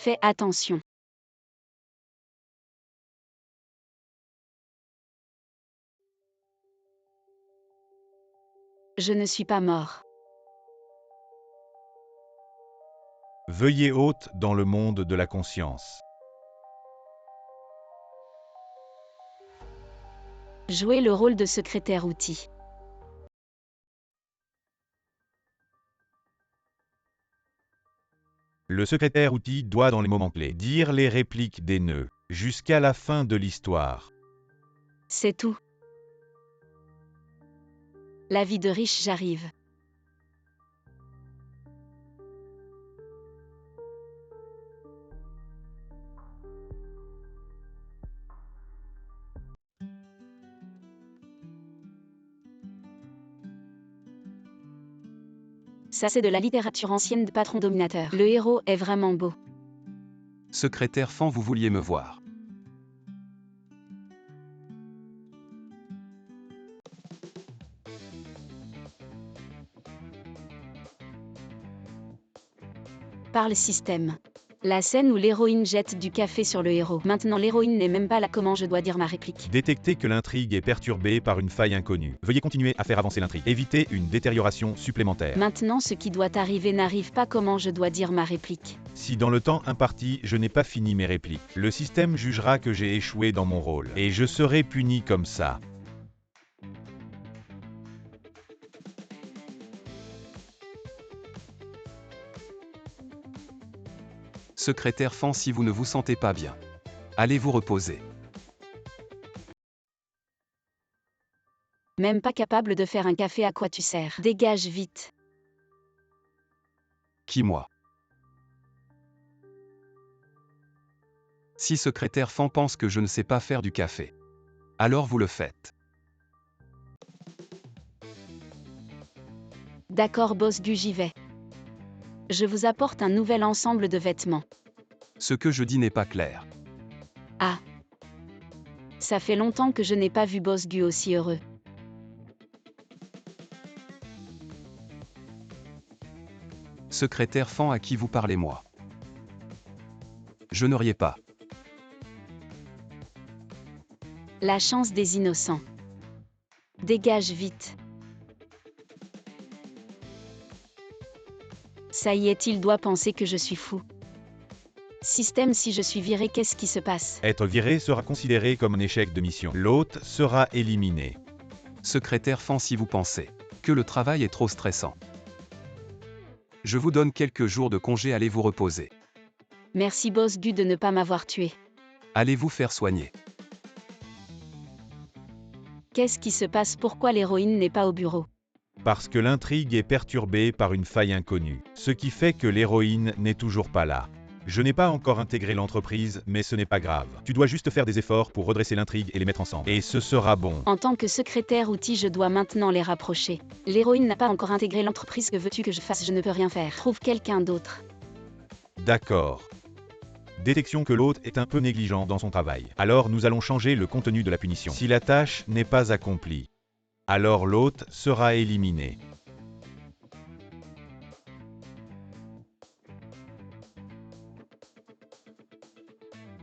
Fais attention. Je ne suis pas mort. Veuillez hôte dans le monde de la conscience. Jouer le rôle de secrétaire outil. Le secrétaire outil doit dans les moments clés dire les répliques des nœuds, jusqu'à la fin de l'histoire. C'est tout. La vie de riche, j'arrive. Ça c'est de la littérature ancienne de patron dominateur. Le héros est vraiment beau. Secrétaire Fan, vous vouliez me voir. Parle système. La scène où l'héroïne jette du café sur le héros. Maintenant l'héroïne n'est même pas là, comment je dois dire ma réplique? Détectez que l'intrigue est perturbée par une faille inconnue. Veuillez continuer à faire avancer l'intrigue. Évitez une détérioration supplémentaire. Maintenant ce qui doit arriver n'arrive pas, comment je dois dire ma réplique? Si dans le temps imparti, je n'ai pas fini mes répliques, le système jugera que j'ai échoué dans mon rôle, et je serai puni comme ça. Secrétaire Fan, si vous ne vous sentez pas bien, allez vous reposer. Même pas capable de faire un café, à quoi tu sers? Dégage vite. Qui, moi? Si secrétaire Fan pense que je ne sais pas faire du café, alors vous le faites. D'accord boss Gu, j'y vais. Je vous apporte un nouvel ensemble de vêtements. Ce que je dis n'est pas clair. Ah. Ça fait longtemps que je n'ai pas vu boss Gu aussi heureux. Secrétaire Fan, à qui vous parlez, moi? Je ne riais pas. La chance des innocents. Dégage vite. Ça y est, il doit penser que je suis fou. Système, si je suis viré, qu'est-ce qui se passe? Être viré sera considéré comme un échec de mission. L'hôte sera éliminé. Secrétaire Fan, si vous pensez que le travail est trop stressant, je vous donne quelques jours de congé, allez vous reposer. Merci boss Gu de ne pas m'avoir tué. Allez vous faire soigner. Qu'est-ce qui se passe? Pourquoi l'héroïne n'est pas au bureau? Parce que l'intrigue est perturbée par une faille inconnue, ce qui fait que l'héroïne n'est toujours pas là. Je n'ai pas encore intégré l'entreprise, mais ce n'est pas grave. Tu dois juste faire des efforts pour redresser l'intrigue et les mettre ensemble. Et ce sera bon. En tant que secrétaire outil, je dois maintenant les rapprocher. L'héroïne n'a pas encore intégré l'entreprise, que veux-tu que je fasse? Je ne peux rien faire. Trouve quelqu'un d'autre. D'accord. Détection que l'hôte est un peu négligent dans son travail. Alors nous allons changer le contenu de la punition. Si la tâche n'est pas accomplie, alors l'hôte sera éliminé.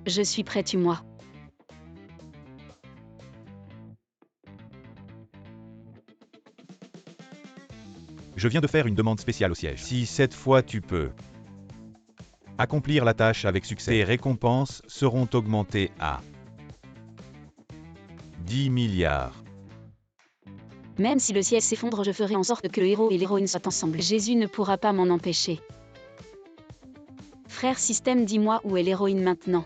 Je suis prêt, tue-moi. Je viens de faire une demande spéciale au siège. Si cette fois tu peux accomplir la tâche avec succès, tes récompenses seront augmentées à 10 milliards. Même si le ciel s'effondre, je ferai en sorte que le héros et l'héroïne soient ensemble. Jésus ne pourra pas m'en empêcher. Frère Système, dis-moi où est l'héroïne maintenant?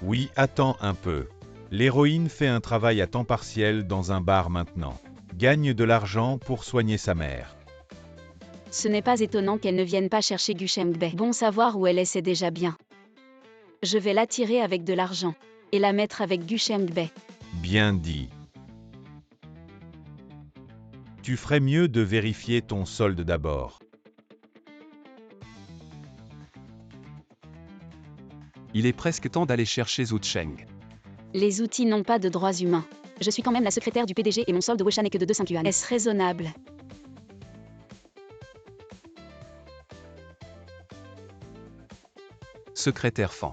Oui, attends un peu. L'héroïne fait un travail à temps partiel dans un bar maintenant. Gagne de l'argent pour soigner sa mère. Ce n'est pas étonnant qu'elle ne vienne pas chercher Gu Shengbei. Bon, savoir où elle est, c'est déjà bien. Je vais l'attirer avec de l'argent. Et la mettre avec Gu Shengbei. Bien dit. Tu ferais mieux de vérifier ton solde d'abord. Il est presque temps d'aller chercher Zhu Cheng. Les outils n'ont pas de droits humains. Je suis quand même la secrétaire du PDG et mon solde Weshan n'est que de 2,5 yuan. Est-ce raisonnable? Secrétaire Fan.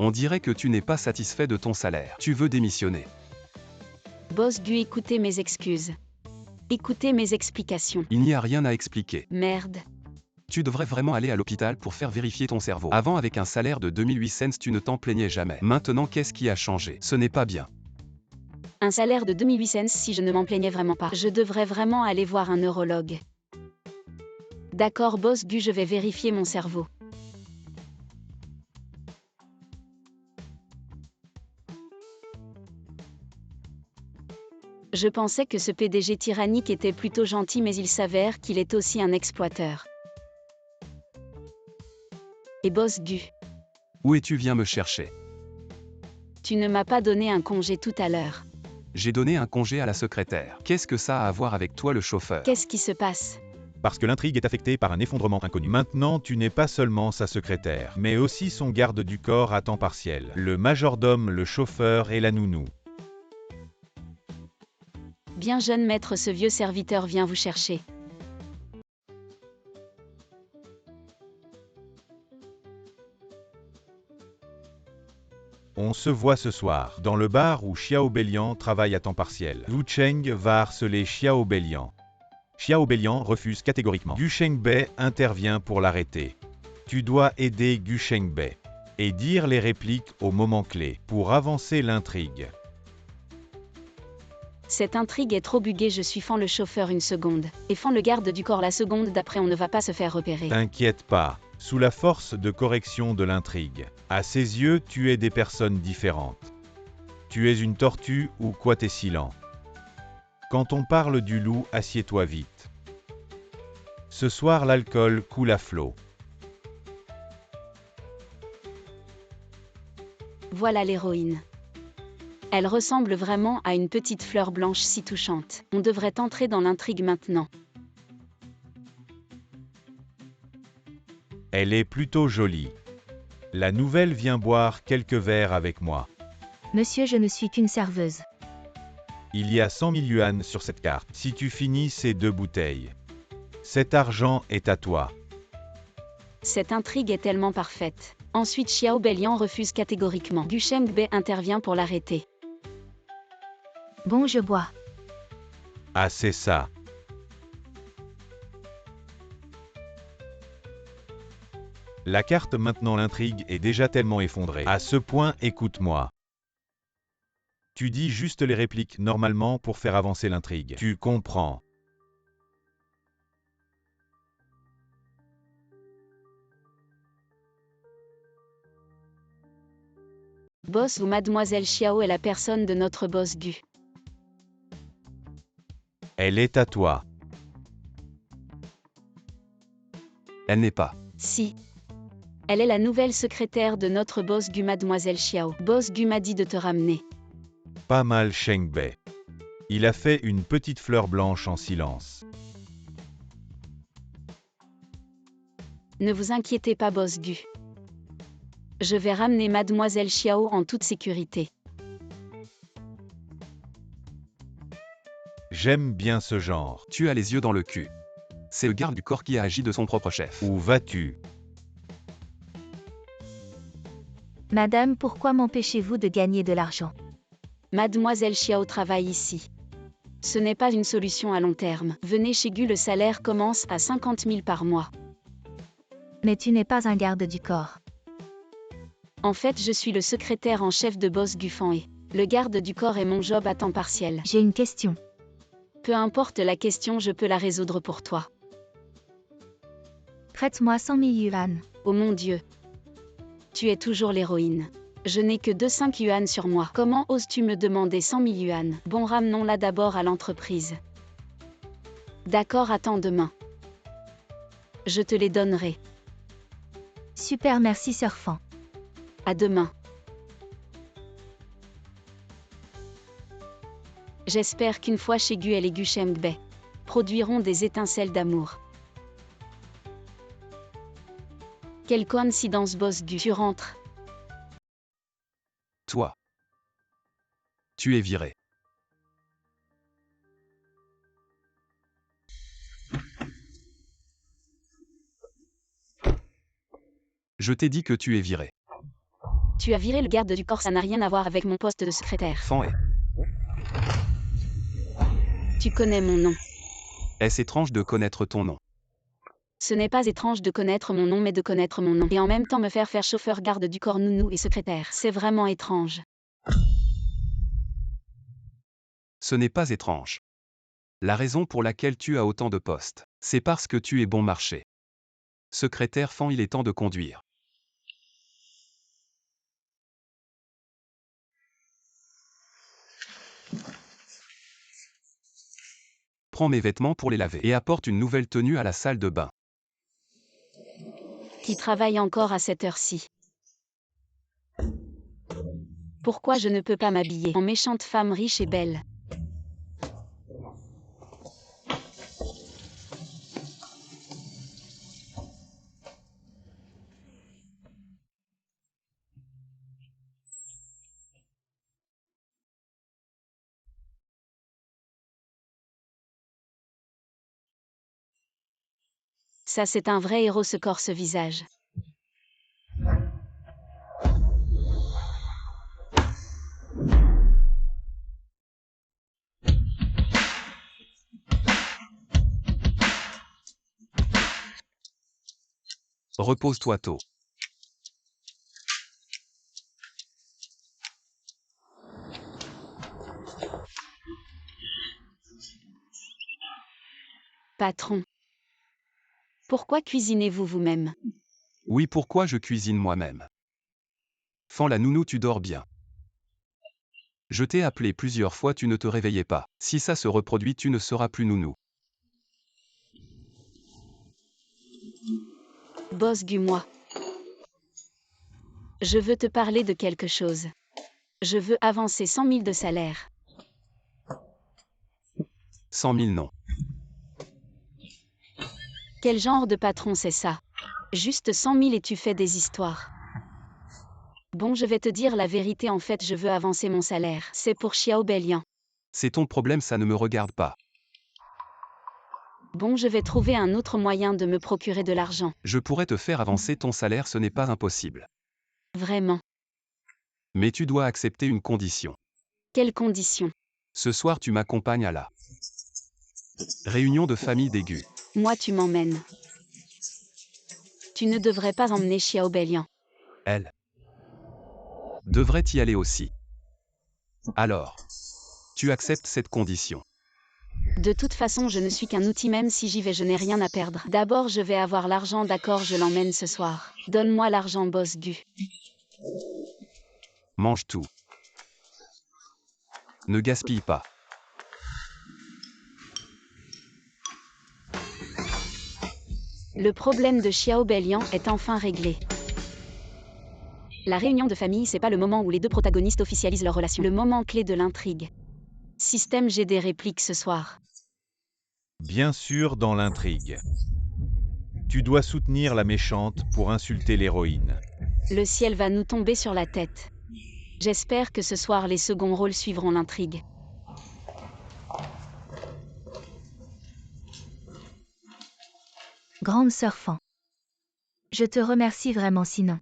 On dirait que tu n'es pas satisfait de ton salaire. Tu veux démissionner. Boss Gu, écoutez mes excuses. Écoutez mes explications. Il n'y a rien à expliquer. Merde. Tu devrais vraiment aller à l'hôpital pour faire vérifier ton cerveau. Avant, avec un salaire de 2008 cents, tu ne t'en plaignais jamais. Maintenant, qu'est-ce qui a changé? Ce n'est pas bien. Un salaire de 2008 cents si je ne m'en plaignais vraiment pas. Je devrais vraiment aller voir un neurologue. D'accord, Boss Gu, je vais vérifier mon cerveau. Je pensais que ce PDG tyrannique était plutôt gentil, mais il s'avère qu'il est aussi un exploiteur. Et Boss Gu, Où es-tu? Viens me chercher. tu ne m'as pas donné un congé tout à l'heure. J'ai donné un congé à la secrétaire. Qu'est-ce que ça a à voir avec toi, le chauffeur? Qu'est-ce qui se passe? Parce que l'intrigue est affectée par un effondrement inconnu. Maintenant, tu n'es pas seulement sa secrétaire, mais aussi son garde du corps à temps partiel, le majordome, le chauffeur et la nounou. Bien, jeune maître, ce vieux serviteur vient vous chercher. On se voit ce soir, dans le bar où Xiao Belian travaille à temps partiel. Wu Cheng va harceler Xiao Belian. Xiao Belian refuse catégoriquement. Gu Shengbei intervient pour l'arrêter. Tu dois aider Gu Shengbei et dire les répliques au moment clé pour avancer l'intrigue. Cette intrigue est trop buggée, je suis Fan le chauffeur une seconde, et Fan le garde du corps la seconde d'après, on ne va pas se faire repérer. T'inquiète pas, sous la force de correction de l'intrigue, à ses yeux, tu es des personnes différentes. Tu es une tortue ou quoi, t'es silent. Quand on parle du loup, assieds-toi vite. Ce soir, l'alcool coule à flot. Voilà l'héroïne. Elle ressemble vraiment à une petite fleur blanche si touchante. On devrait entrer dans l'intrigue maintenant. Elle est plutôt jolie. La nouvelle vient boire quelques verres avec moi. Monsieur, je ne suis qu'une serveuse. Il y a 100 000 yuan sur cette carte. Si tu finis ces 2 bouteilles, cet argent est à toi. Cette intrigue est tellement parfaite. Ensuite, Xiao Belian refuse catégoriquement. Gu Shengbei intervient pour l'arrêter. Bon, je bois. Ah, c'est ça. La carte maintenant, l'intrigue est déjà tellement effondrée. À ce point, écoute-moi. Tu dis juste les répliques normalement pour faire avancer l'intrigue. Tu comprends. Boss ou Mademoiselle Xiao est la personne de notre boss Gu. Elle est à toi. Elle n'est pas. Si. Elle est la nouvelle secrétaire de notre boss Gu, Mademoiselle Xiao. Boss Gu m'a dit de te ramener. Pas mal, Shengbei. Il a fait une petite fleur blanche en silence. Ne vous inquiétez pas, boss Gu. Je vais ramener Mademoiselle Xiao en toute sécurité. J'aime bien ce genre. Tu as les yeux dans le cul. C'est le garde du corps qui a agi de son propre chef. Où vas-tu? Madame, pourquoi m'empêchez-vous de gagner de l'argent? Mademoiselle Xiao travaille ici. Ce n'est pas une solution à long terme. Venez chez Gu, le salaire commence à 50 000 par mois. Mais tu n'es pas un garde du corps. En fait, je suis le secrétaire en chef de boss Gu Fan et le garde du corps est mon job à temps partiel. J'ai une question. Peu importe la question, je peux la résoudre pour toi. Prête-moi 100 000 yuan. Oh mon Dieu. Tu es toujours l'héroïne. Je n'ai que 5 yuan sur moi. Comment oses-tu me demander 100 000 yuan? Bon, ramenons-la d'abord à l'entreprise. D'accord, attends demain. Je te les donnerai. Super, merci Sir Fan. À demain. J'espère qu'une fois chez Gu, elle et Gu Shengbei produiront des étincelles d'amour. Quelle coïncidence, boss Gu. Tu rentres. Toi. Tu es viré. Je t'ai dit que tu es viré. Tu as viré le garde du corps, ça n'a rien à voir avec mon poste de secrétaire. Fan est. Tu connais mon nom. Est-ce étrange de connaître ton nom? Ce n'est pas étrange de connaître mon nom mais de connaître mon nom. Et en même temps me faire chauffeur garde du corps nounou et secrétaire. C'est vraiment étrange. Ce n'est pas étrange. La raison pour laquelle tu as autant de postes, c'est parce que tu es bon marché. Secrétaire Fan, il est temps de conduire. Prends mes vêtements pour les laver et apporte une nouvelle tenue à la salle de bain. Qui travaille encore à cette heure-ci? Pourquoi je ne peux pas m'habiller en méchante femme riche et belle? Ça c'est un vrai héros, ce corps, ce visage. Repose-toi tôt. Patron. Pourquoi cuisinez-vous vous-même? Oui, pourquoi je cuisine moi-même? Fan, la nounou, tu dors bien. Je t'ai appelé plusieurs fois, tu ne te réveillais pas. Si ça se reproduit, tu ne seras plus nounou. Boss Gu, moi. Je veux te parler de quelque chose. Je veux avancer 100 000 de salaire. 100 000 non. Quel genre de patron c'est ça? Juste 100 000 et tu fais des histoires. Bon, je vais te dire la vérité, en fait je veux avancer mon salaire. C'est pour Xiao Belian. C'est ton problème, ça ne me regarde pas. Bon, je vais trouver un autre moyen de me procurer de l'argent. Je pourrais te faire avancer ton salaire, ce n'est pas impossible. Vraiment. Mais tu dois accepter une condition. Quelles conditions? Ce soir, tu m'accompagnes à la réunion de famille d'Aigu. Moi tu m'emmènes. Tu ne devrais pas emmener Xiao Belian. Elle devrait y aller aussi. Alors, tu acceptes cette condition. De toute façon, je ne suis qu'un outil, même si j'y vais, je n'ai rien à perdre. D'abord, je vais avoir l'argent, d'accord, je l'emmène ce soir. Donne-moi l'argent, boss Gu. Mange tout. Ne gaspille pas. Le problème de Xiao Belian est enfin réglé. La réunion de famille, c'est pas le moment où les deux protagonistes officialisent leur relation. Le moment clé de l'intrigue. Système, j'ai des répliques ce soir. Bien sûr, dans l'intrigue. Tu dois soutenir la méchante pour insulter l'héroïne. Le ciel va nous tomber sur la tête. J'espère que ce soir les seconds rôles suivront l'intrigue. Grande sœur Fan. Je te remercie vraiment, sinon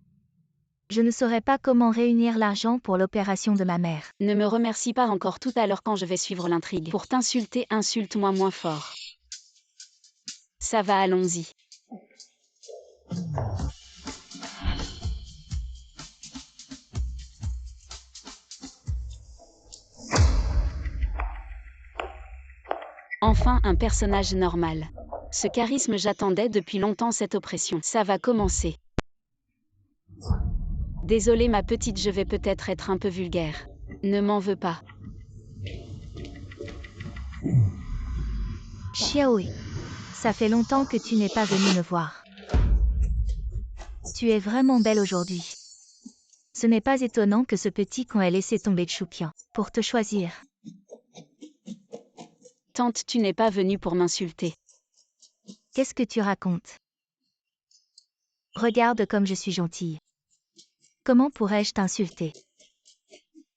je ne saurais pas comment réunir l'argent pour l'opération de ma mère. Ne me remercie pas encore, tout à l'heure quand je vais suivre l'intrigue. Pour t'insulter, insulte-moi moins fort. Ça va, allons-y. Enfin un personnage normal. Ce charisme, j'attendais depuis longtemps cette oppression. Ça va commencer. Désolée ma petite, je vais peut-être être un peu vulgaire. Ne m'en veux pas. Xiaohui, ça fait longtemps que tu n'es pas venue me voir. Tu es vraiment belle aujourd'hui. Ce n'est pas étonnant que ce petit con ait laissé tomber Chupian pour te choisir. Tante, tu n'es pas venue pour m'insulter. Qu'est-ce que tu racontes? Regarde comme je suis gentille. Comment pourrais-je t'insulter?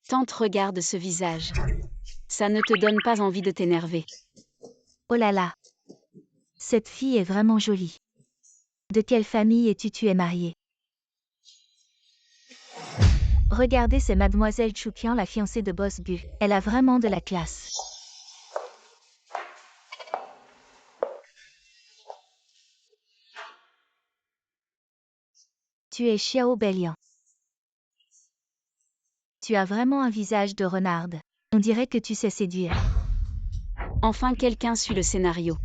Tante, regarde ce visage. Ça ne te donne pas envie de t'énerver. Oh là là. Cette fille est vraiment jolie. De quelle famille es-tu? Tu es mariée? Regardez, c'est Mademoiselle Choukian, la fiancée de Boss Gu. Elle a vraiment de la classe. Tu es Xiao Belian. Tu as vraiment un visage de renarde. On dirait que tu sais séduire. Enfin quelqu'un suit le scénario.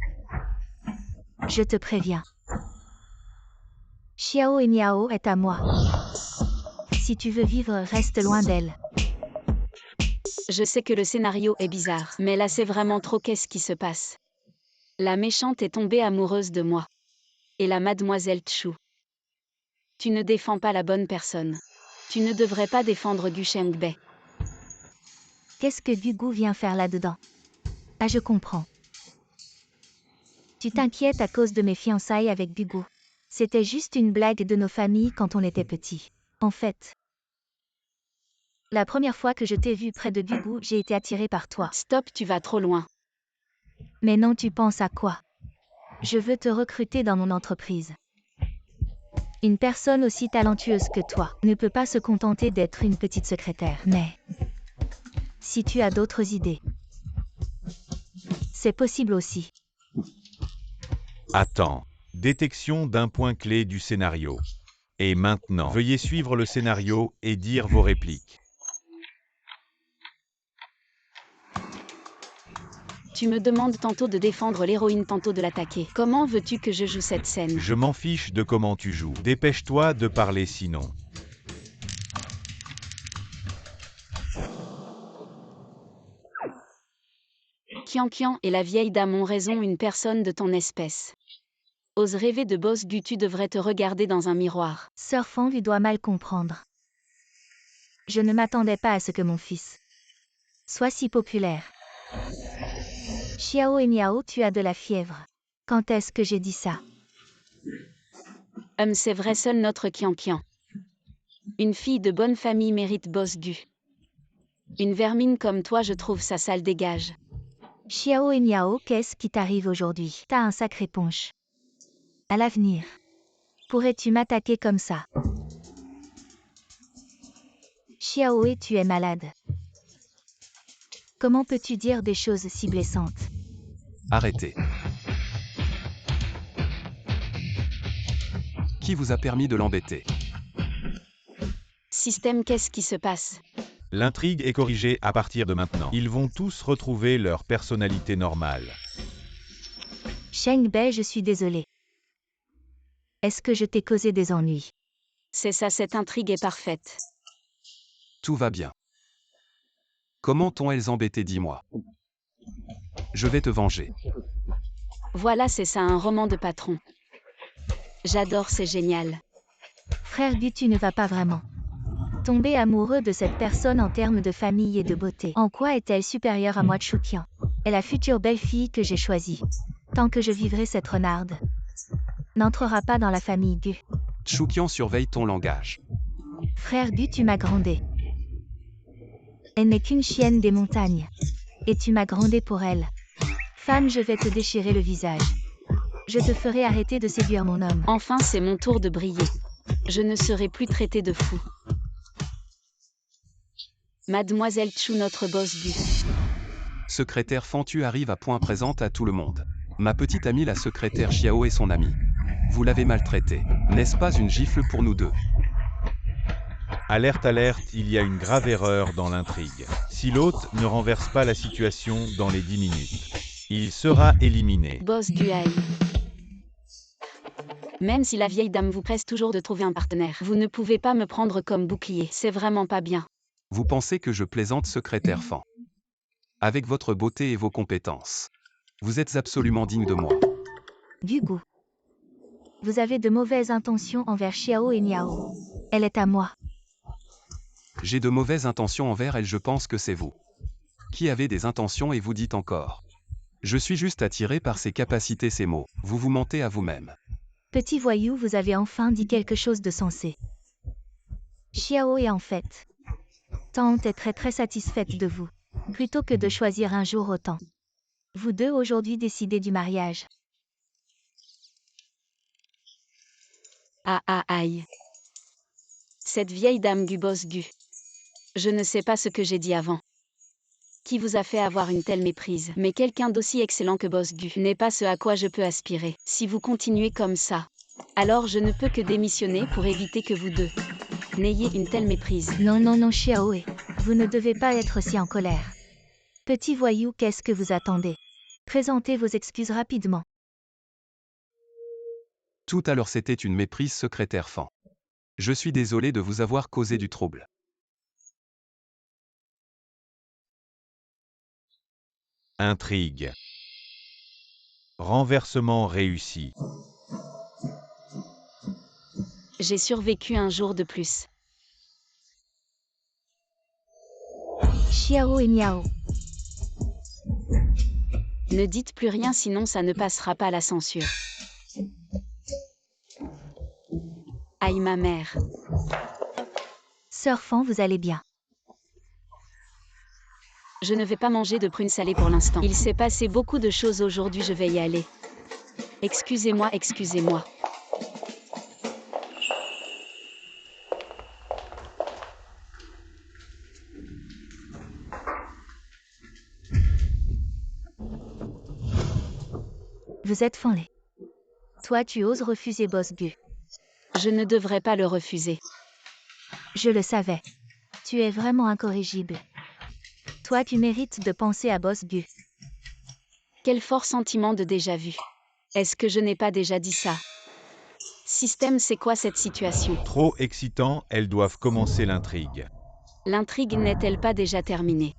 Je te préviens. Xiao et Niao est à moi. Si tu veux vivre, reste loin d'elle. Je sais que le scénario est bizarre, mais là c'est vraiment trop, qu'est-ce qui se passe? La méchante est tombée amoureuse de moi. Et la mademoiselle Chu. Tu ne défends pas la bonne personne. Tu ne devrais pas défendre Gu Shengbei. Qu'est-ce que Gugu vient faire là-dedans? Ah, je comprends. Tu t'inquiètes à cause de mes fiançailles avec Gugu. C'était juste une blague de nos familles quand on était petits. En fait, la première fois que je t'ai vu près de Gugu, j'ai été attirée par toi. Stop, tu vas trop loin. Mais non, tu penses à quoi? Je veux te recruter dans mon entreprise. Une personne aussi talentueuse que toi ne peut pas se contenter d'être une petite secrétaire. Mais si tu as d'autres idées, c'est possible aussi. Attends. Détection d'un point clé du scénario. Et maintenant, veuillez suivre le scénario et dire vos répliques. Tu me demandes tantôt de défendre l'héroïne, tantôt de l'attaquer. Comment veux-tu que je joue cette scène? Je m'en fiche de comment tu joues. Dépêche-toi de parler sinon. Qian et la vieille dame ont raison, une personne de ton espèce. Ose rêver de Boss Gu, tu devrais te regarder dans un miroir. Sœur Fan lui doit mal comprendre. Je ne m'attendais pas à ce que mon fils soit si populaire. Xiao et Niao, tu as de la fièvre. Quand est-ce que j'ai dit ça? C'est vrai, seul notre Qian. Une fille de bonne famille mérite Boss Gu. Une vermine comme toi, je trouve ça sale, dégage. Xiao et Niao, qu'est-ce qui t'arrive aujourd'hui? T'as un sacré punch. À l'avenir, pourrais-tu m'attaquer comme ça? Xiao, et tu es malade. Comment peux-tu dire des choses si blessantes? Arrêtez. Qui vous a permis de l'embêter? Système, qu'est-ce qui se passe? L'intrigue est corrigée à partir de maintenant. Ils vont tous retrouver leur personnalité normale. Shengbei, je suis désolée. Est-ce que je t'ai causé des ennuis? C'est ça, cette intrigue est parfaite. Tout va bien. Comment t'ont-elles embêté, dis-moi? Je vais te venger. Voilà, c'est ça, un roman de patron. J'adore, c'est génial. Frère Gu, tu ne vas pas vraiment tomber amoureux de cette personne en termes de famille et de beauté. En quoi est-elle supérieure à moi, Choukian? Est la future belle-fille que j'ai choisie. Tant que je vivrai, cette renarde n'entrera pas dans la famille Gu. Choukian, surveille ton langage. Frère Gu, tu m'as grondé. Elle n'est qu'une chienne des montagnes. Et tu m'as grondé pour elle. Femme, je vais te déchirer le visage. Je te ferai arrêter de séduire mon homme. Enfin, c'est mon tour de briller. Je ne serai plus traité de fou. Mademoiselle Chu, notre boss Gu. Secrétaire Fan, tu arrives à point, présente à tout le monde. Ma petite amie la secrétaire Xiao et son amie. Vous l'avez maltraitée. N'est-ce pas une gifle pour nous deux? Alerte, alerte, il y a une grave erreur dans l'intrigue. Si l'hôte ne renverse pas la situation dans les 10 minutes, il sera éliminé. Boss Gu aïe. Même si la vieille dame vous presse toujours de trouver un partenaire, vous ne pouvez pas me prendre comme bouclier, c'est vraiment pas bien. Vous pensez que je plaisante, secrétaire Fan? Avec votre beauté et vos compétences. Vous êtes absolument digne de moi. Gugu. Vous avez de mauvaises intentions envers Xiao et Niao. Elle est à moi. J'ai de mauvaises intentions envers elle, je pense que c'est vous. Qui avez des intentions et vous dites encore. Je suis juste attiré par ses capacités, ces mots. Vous vous mentez à vous-même. Petit voyou, vous avez enfin dit quelque chose de sensé. Xiao est en fait tante est très satisfaite de vous. Plutôt que de choisir un jour autant. Vous deux aujourd'hui décidez du mariage. Ah ah aïe. Cette vieille dame du boss Gu. Je ne sais pas ce que j'ai dit avant. Qui vous a fait avoir une telle méprise? Mais quelqu'un d'aussi excellent que Boss Gu n'est pas ce à quoi je peux aspirer. Si vous continuez comme ça, alors je ne peux que démissionner pour éviter que vous deux n'ayez une telle méprise. Non, non, non, Xiaoe. Vous ne devez pas être si en colère. Petit voyou, qu'est-ce que vous attendez? Présentez vos excuses rapidement. Tout à l'heure c'était une méprise, secrétaire Fan. Je suis désolé de vous avoir causé du trouble. Intrigue. Renversement réussi. J'ai survécu un jour de plus. Xiao et Miao. Ne dites plus rien sinon ça ne passera pas la censure. Aïe ma mère. Sœur Fan, vous allez bien? Je ne vais pas manger de prunes salées pour l'instant. Il s'est passé beaucoup de choses aujourd'hui, je vais y aller. Excusez-moi, excusez-moi. Vous êtes fanlé. Toi, tu oses refuser Boss Gu. Je ne devrais pas le refuser. Je le savais. Tu es vraiment incorrigible. Toi, tu mérites de penser à Boss Gu. Quel fort sentiment de déjà-vu. Est-ce que je n'ai pas déjà dit ça? Système, c'est quoi cette situation? Trop excitant, elles doivent commencer l'intrigue. L'intrigue n'est-elle pas déjà terminée?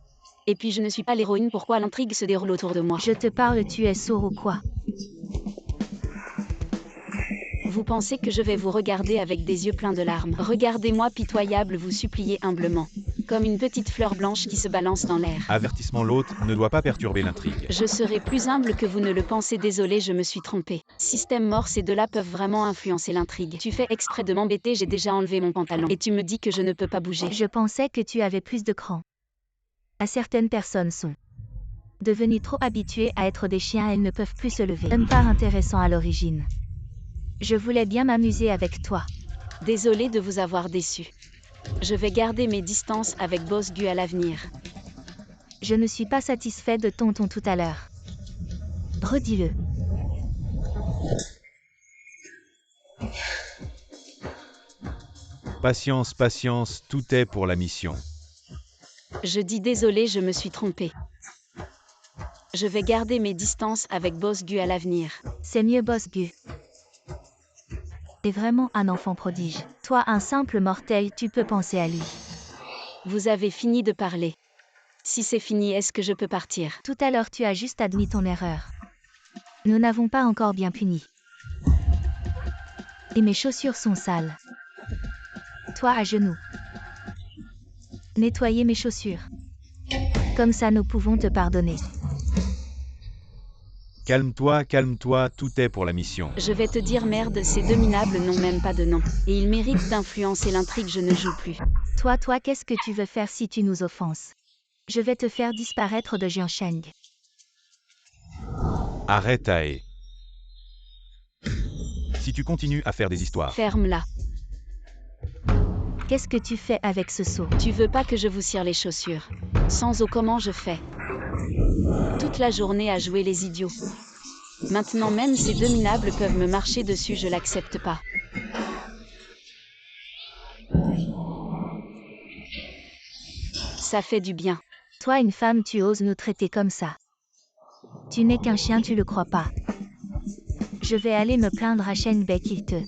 Et puis je ne suis pas l'héroïne, pourquoi l'intrigue se déroule autour de moi? Je te parle, tu es sourd ou quoi? Vous pensez que je vais vous regarder avec des yeux pleins de larmes? Regardez-moi pitoyable, vous suppliez humblement. Comme une petite fleur blanche qui se balance dans l'air. Avertissement, l'hôte ne doit pas perturber l'intrigue. Je serai plus humble que vous ne le pensez, désolé, je me suis trompée. Système mort, ces deux-là peuvent vraiment influencer l'intrigue. Tu fais exprès de m'embêter, j'ai déjà enlevé mon pantalon. Et tu me dis que je ne peux pas bouger. Je pensais que tu avais plus de cran. Certaines personnes sont devenues trop habituées à être des chiens, elles ne peuvent plus se lever. Un pas intéressant à l'origine. Je voulais bien m'amuser avec toi. Désolé de vous avoir déçu. Je vais garder mes distances avec Boss Gu à l'avenir. Je ne suis pas satisfait de ton ton tout à l'heure. Redis-le. Patience, patience, tout est pour la mission. Je dis désolé, je me suis trompée. Je vais garder mes distances avec Boss Gu à l'avenir. C'est mieux, Boss Gu. T'es vraiment un enfant prodige. Toi, un simple mortel, tu peux penser à lui. Vous avez fini de parler. Si c'est fini, est-ce que je peux partir? Tout à l'heure, tu as juste admis ton erreur. Nous n'avons pas encore bien puni. Et mes chaussures sont sales. Toi à genoux. Nettoyer mes chaussures. Comme ça, nous pouvons te pardonner. Calme-toi, tout est pour la mission. Je vais te dire merde, ces deux minables n'ont même pas de nom. Et ils méritent d'influencer l'intrigue, je ne joue plus. Toi, qu'est-ce que tu veux faire si tu nous offenses? Je vais te faire disparaître de Jiansheng. Arrête, Ae. Si tu continues à faire des histoires. Ferme-la. Qu'est-ce que tu fais avec ce seau? Tu veux pas que je vous cire les chaussures? Sans eau, comment je fais? Toute la journée à jouer les idiots. Maintenant même ces deux minables peuvent me marcher dessus, je l'accepte pas. Ça fait du bien. Toi, une femme, tu oses nous traiter comme ça. Tu n'es qu'un chien, tu le crois pas. Je vais aller me plaindre à Shenbei qu'il te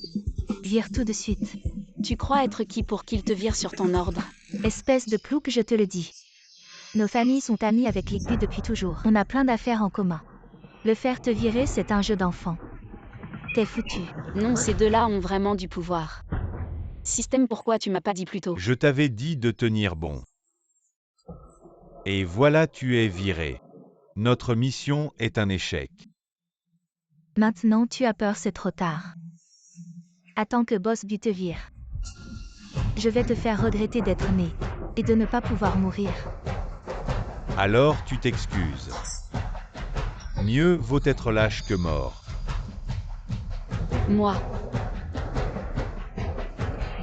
vire tout de suite. Tu crois être qui pour qu'il te vire sur ton ordre? Espèce de plouc, je te le dis. Nos familles sont amies avec Ligby depuis toujours. On a plein d'affaires en commun. Le faire te virer, c'est un jeu d'enfant. T'es foutu. Non, ces deux-là ont vraiment du pouvoir. Système, pourquoi tu m'as pas dit plus tôt? Je t'avais dit de tenir bon. Et voilà, tu es viré. Notre mission est un échec. Maintenant tu as peur, c'est trop tard. Attends que Boss Gu te vire. Je vais te faire regretter d'être né. Et de ne pas pouvoir mourir. Alors tu t'excuses. Mieux vaut être lâche que mort. Moi.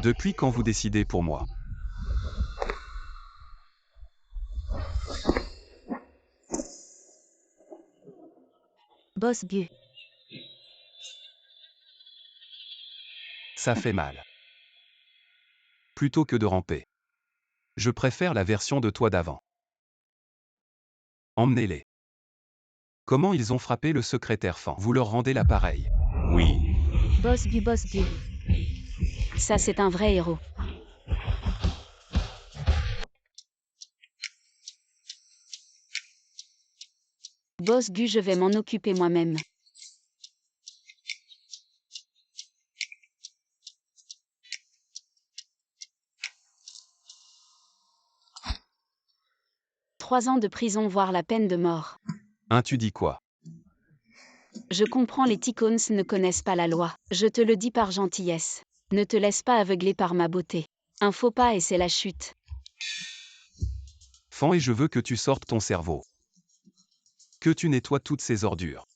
Depuis quand vous décidez pour moi? Boss Gu. Ça fait mal. Plutôt que de ramper. Je préfère la version de toi d'avant. Emmenez-les. Comment ils ont frappé le secrétaire Fan? Vous leur rendez l'appareil? Oui. Boss Gu, Boss Gu. Ça c'est un vrai héros. Boss Gu, je vais m'en occuper moi-même. « 3 ans de prison, voire la peine de mort. » Hein, tu dis quoi? Je comprends, les Ticons ne connaissent pas la loi. Je te le dis par gentillesse. Ne te laisse pas aveugler par ma beauté. Un faux pas et c'est la chute. Fan, et je veux que tu sortes ton cerveau. Que tu nettoies toutes ces ordures.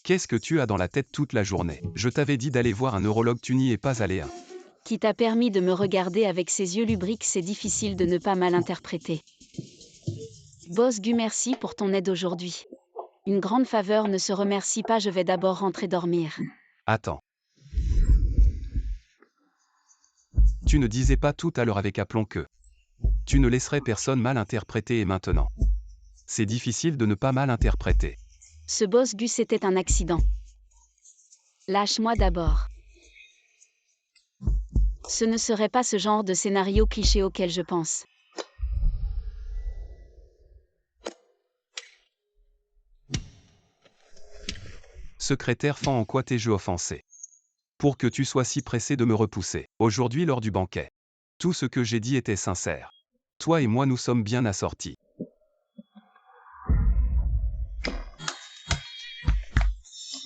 Qu'est-ce que tu as dans la tête toute la journée? Je t'avais dit d'aller voir un neurologue, tu n'y es pas allé. Qui t'a permis de me regarder avec ses yeux lubriques, c'est difficile de ne pas mal interpréter. Boss Gu, merci pour ton aide aujourd'hui. Une grande faveur ne se remercie pas, je vais d'abord rentrer dormir. Attends. Tu ne disais pas tout à l'heure avec aplomb que tu ne laisserais personne mal interpréter, et maintenant c'est difficile de ne pas mal interpréter. Ce Boss Gu, c'était un accident. Lâche-moi d'abord. Ce ne serait pas ce genre de scénario cliché auquel je pense. Secrétaire Fan, en quoi t'ai-je offensé? Pour que tu sois si pressé de me repousser, aujourd'hui lors du banquet. Tout ce que j'ai dit était sincère. Toi et moi, nous sommes bien assortis.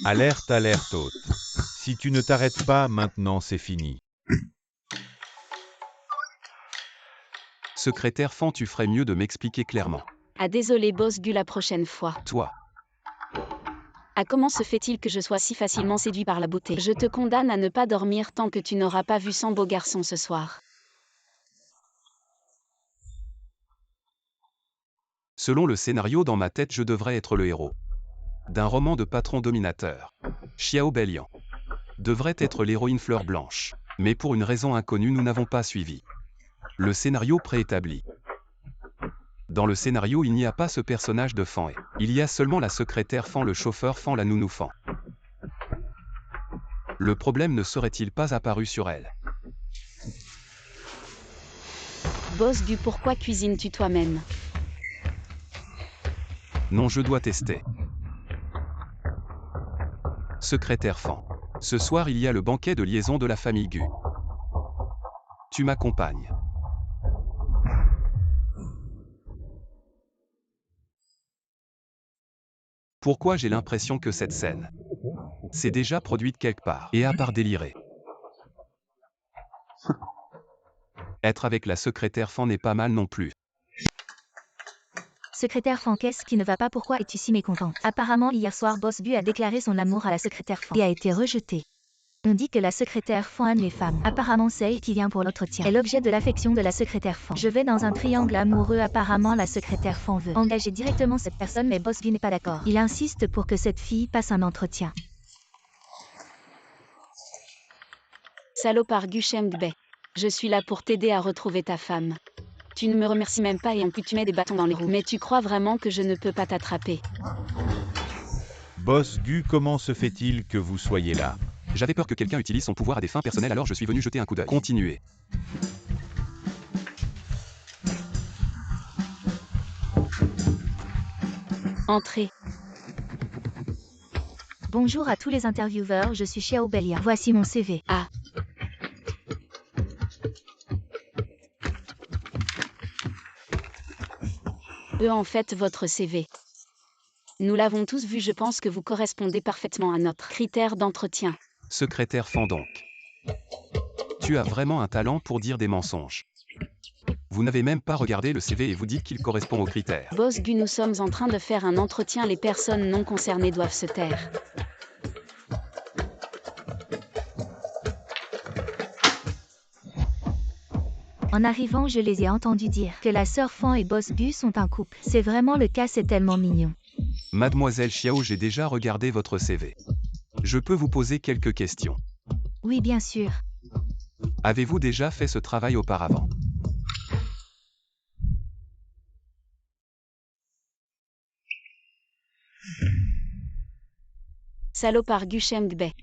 Alerte, alerte haute. Si tu ne t'arrêtes pas, maintenant c'est fini. Secrétaire Fan, tu ferais mieux de m'expliquer clairement. Ah désolé Boss Gu, la prochaine fois. Toi, Ah, comment se fait-il que je sois si facilement séduit par la beauté? Je te condamne à ne pas dormir tant que tu n'auras pas vu 100 beaux garçons ce soir. selon le scénario dans ma tête, je devrais être le héros d'un roman de patron dominateur. Xiao Belian devrait être l'héroïne fleur blanche. Mais pour une raison inconnue, nous n'avons pas suivi le scénario préétabli. Dans le scénario, il n'y a pas ce personnage de Fan. Il y a seulement la secrétaire Fan, le chauffeur Fan, la nounou Fan. Le problème ne serait-il pas apparu sur elle? Boss Gu, pourquoi cuisines-tu toi-même? Non, je dois tester. Secrétaire Fan. Ce soir, il y a le banquet de liaison de la famille Gu. Tu m'accompagnes. Pourquoi j'ai l'impression que cette scène s'est déjà produite quelque part, et à part délirer. Être avec la secrétaire Fan n'est pas mal non plus. Secrétaire Fan, qu'est-ce qui ne va pas? Pourquoi es-tu si mécontente? Apparemment, hier soir, Boss Gu a déclaré son amour à la secrétaire Fan et a été rejeté. On dit que la secrétaire Fan aime les femmes. Apparemment, c'est elle qui vient pour l'entretien. Est l'objet de l'affection de la secrétaire Fan. Je vais dans un triangle amoureux. Apparemment, la secrétaire Fan veut engager directement cette personne, mais Boss Gu n'est pas d'accord. Il insiste pour que cette fille passe un entretien. Salopard Gu Shengbe. Je suis là pour t'aider à retrouver ta femme. Tu ne me remercies même pas et en plus tu mets des bâtons dans les roues. Mais tu crois vraiment que je ne peux pas t'attraper? Boss Gu, comment se fait-il que vous soyez là? J'avais peur que quelqu'un utilise son pouvoir à des fins personnelles, alors je suis venu jeter un coup d'œil. Continuez. Entrez. Bonjour à tous les intervieweurs, je suis Xiao Belian. Voici mon CV. Ah. En fait, votre CV. Nous l'avons tous vu, je pense que vous correspondez parfaitement à notre critère d'entretien. Secrétaire Fan donc. Tu as vraiment un talent pour dire des mensonges. Vous n'avez même pas regardé le CV et vous dites qu'il correspond aux critères. Boss Gu, nous sommes en train de faire un entretien, les personnes non concernées doivent se taire. En arrivant, je les ai entendus dire que la sœur Fan et Boss Gu sont un couple. C'est vraiment le cas, c'est tellement mignon. Mademoiselle Xiao, j'ai déjà regardé votre CV. Je peux vous poser quelques questions. Oui, bien sûr. Avez-vous déjà fait ce travail auparavant? Salopard Gusheng Bei.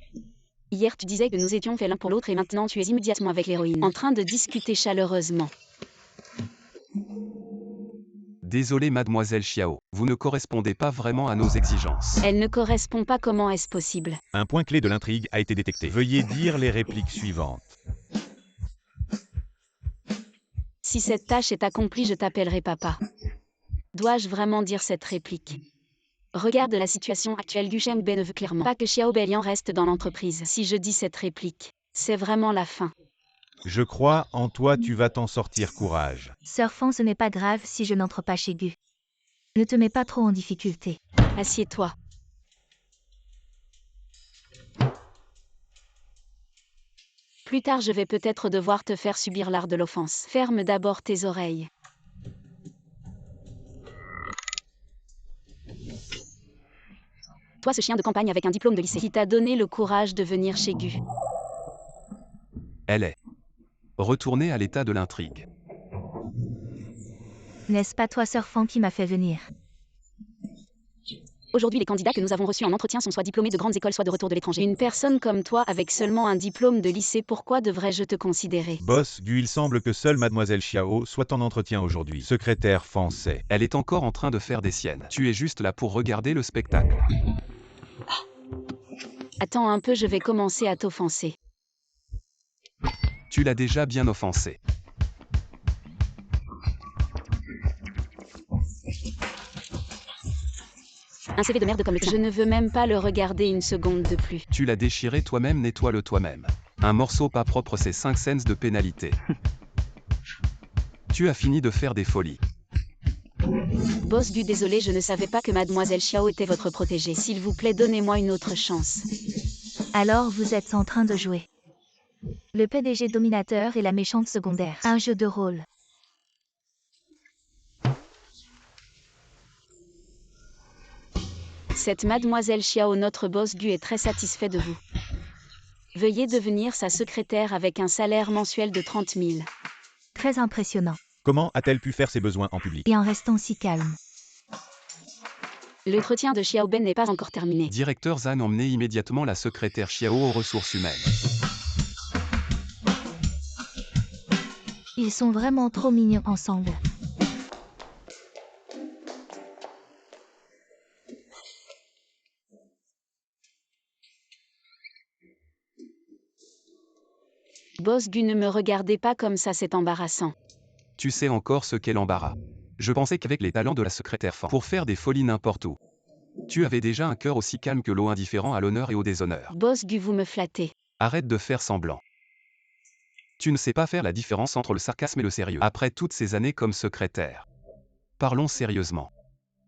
Hier tu disais que nous étions faits l'un pour l'autre et maintenant tu es immédiatement avec l'héroïne. En train de discuter chaleureusement. Désolé Mademoiselle Xiao, vous ne correspondez pas vraiment à nos exigences. Elle ne correspond pas, comment est-ce possible? Un point clé de l'intrigue a été détecté. Veuillez dire les répliques suivantes. Si cette tâche est accomplie, je t'appellerai papa. Dois-je vraiment dire cette réplique? Regarde la situation actuelle. Gusheng Bei ne veut clairement pas que Xiao Belian reste dans l'entreprise. Si je dis cette réplique, c'est vraiment la fin. Je crois en toi, tu vas t'en sortir, courage. Sœur Fan, ce n'est pas grave si je n'entre pas chez Gu. Ne te mets pas trop en difficulté. Assieds-toi. Plus tard, je vais peut-être devoir te faire subir l'art de l'offense. Ferme d'abord tes oreilles. Toi, ce chien de campagne avec un diplôme de lycée, qui t'a donné le courage de venir chez Gu. Elle est retournée à l'état de l'intrigue. N'est-ce pas toi, Sœur Fan, qui m'a fait venir? Aujourd'hui, les candidats que nous avons reçus en entretien sont soit diplômés de grandes écoles, soit de retour de l'étranger. Une personne comme toi, avec seulement un diplôme de lycée, pourquoi devrais-je te considérer? Boss Gu, il semble que seule Mademoiselle Xiao soit en entretien aujourd'hui. Secrétaire français. Elle est encore en train de faire des siennes. Tu es juste là pour regarder le spectacle. Attends un peu, je vais commencer à t'offenser. Tu l'as déjà bien offensé. Un CV de merde comme le tien. Je ne veux même pas le regarder une seconde de plus. Tu l'as déchiré toi-même, nettoie-le toi-même. Un morceau pas propre, c'est 5 cents de pénalité. Tu as fini de faire des folies. Boss Gu, désolé, je ne savais pas que Mademoiselle Xiao était votre protégée. S'il vous plaît, donnez-moi une autre chance. Alors vous êtes en train de jouer. Le PDG dominateur et la méchante secondaire. Un jeu de rôle. Cette Mademoiselle Xiao, notre boss Gu, est très satisfait de vous. Veuillez devenir sa secrétaire avec un salaire mensuel de 30 000. Très impressionnant. Comment a-t-elle pu faire ses besoins en public? Et en restant si calme. L'entretien de Xiao Ben n'est pas encore terminé. Directeur Zhan, emmenez immédiatement la secrétaire Xiao aux ressources humaines. Ils sont vraiment trop mignons ensemble. Boss Gu, ne me regardez pas comme ça, c'est embarrassant. Tu sais encore ce qu'est l'embarras. Je pensais qu'avec les talents de la secrétaire Fan, pour faire des folies n'importe où, tu avais déjà un cœur aussi calme que l'eau, indifférent à l'honneur et au déshonneur. Boss Gu, vous me flattez. Arrête de faire semblant. Tu ne sais pas faire la différence entre le sarcasme et le sérieux. Après toutes ces années comme secrétaire. Parlons sérieusement.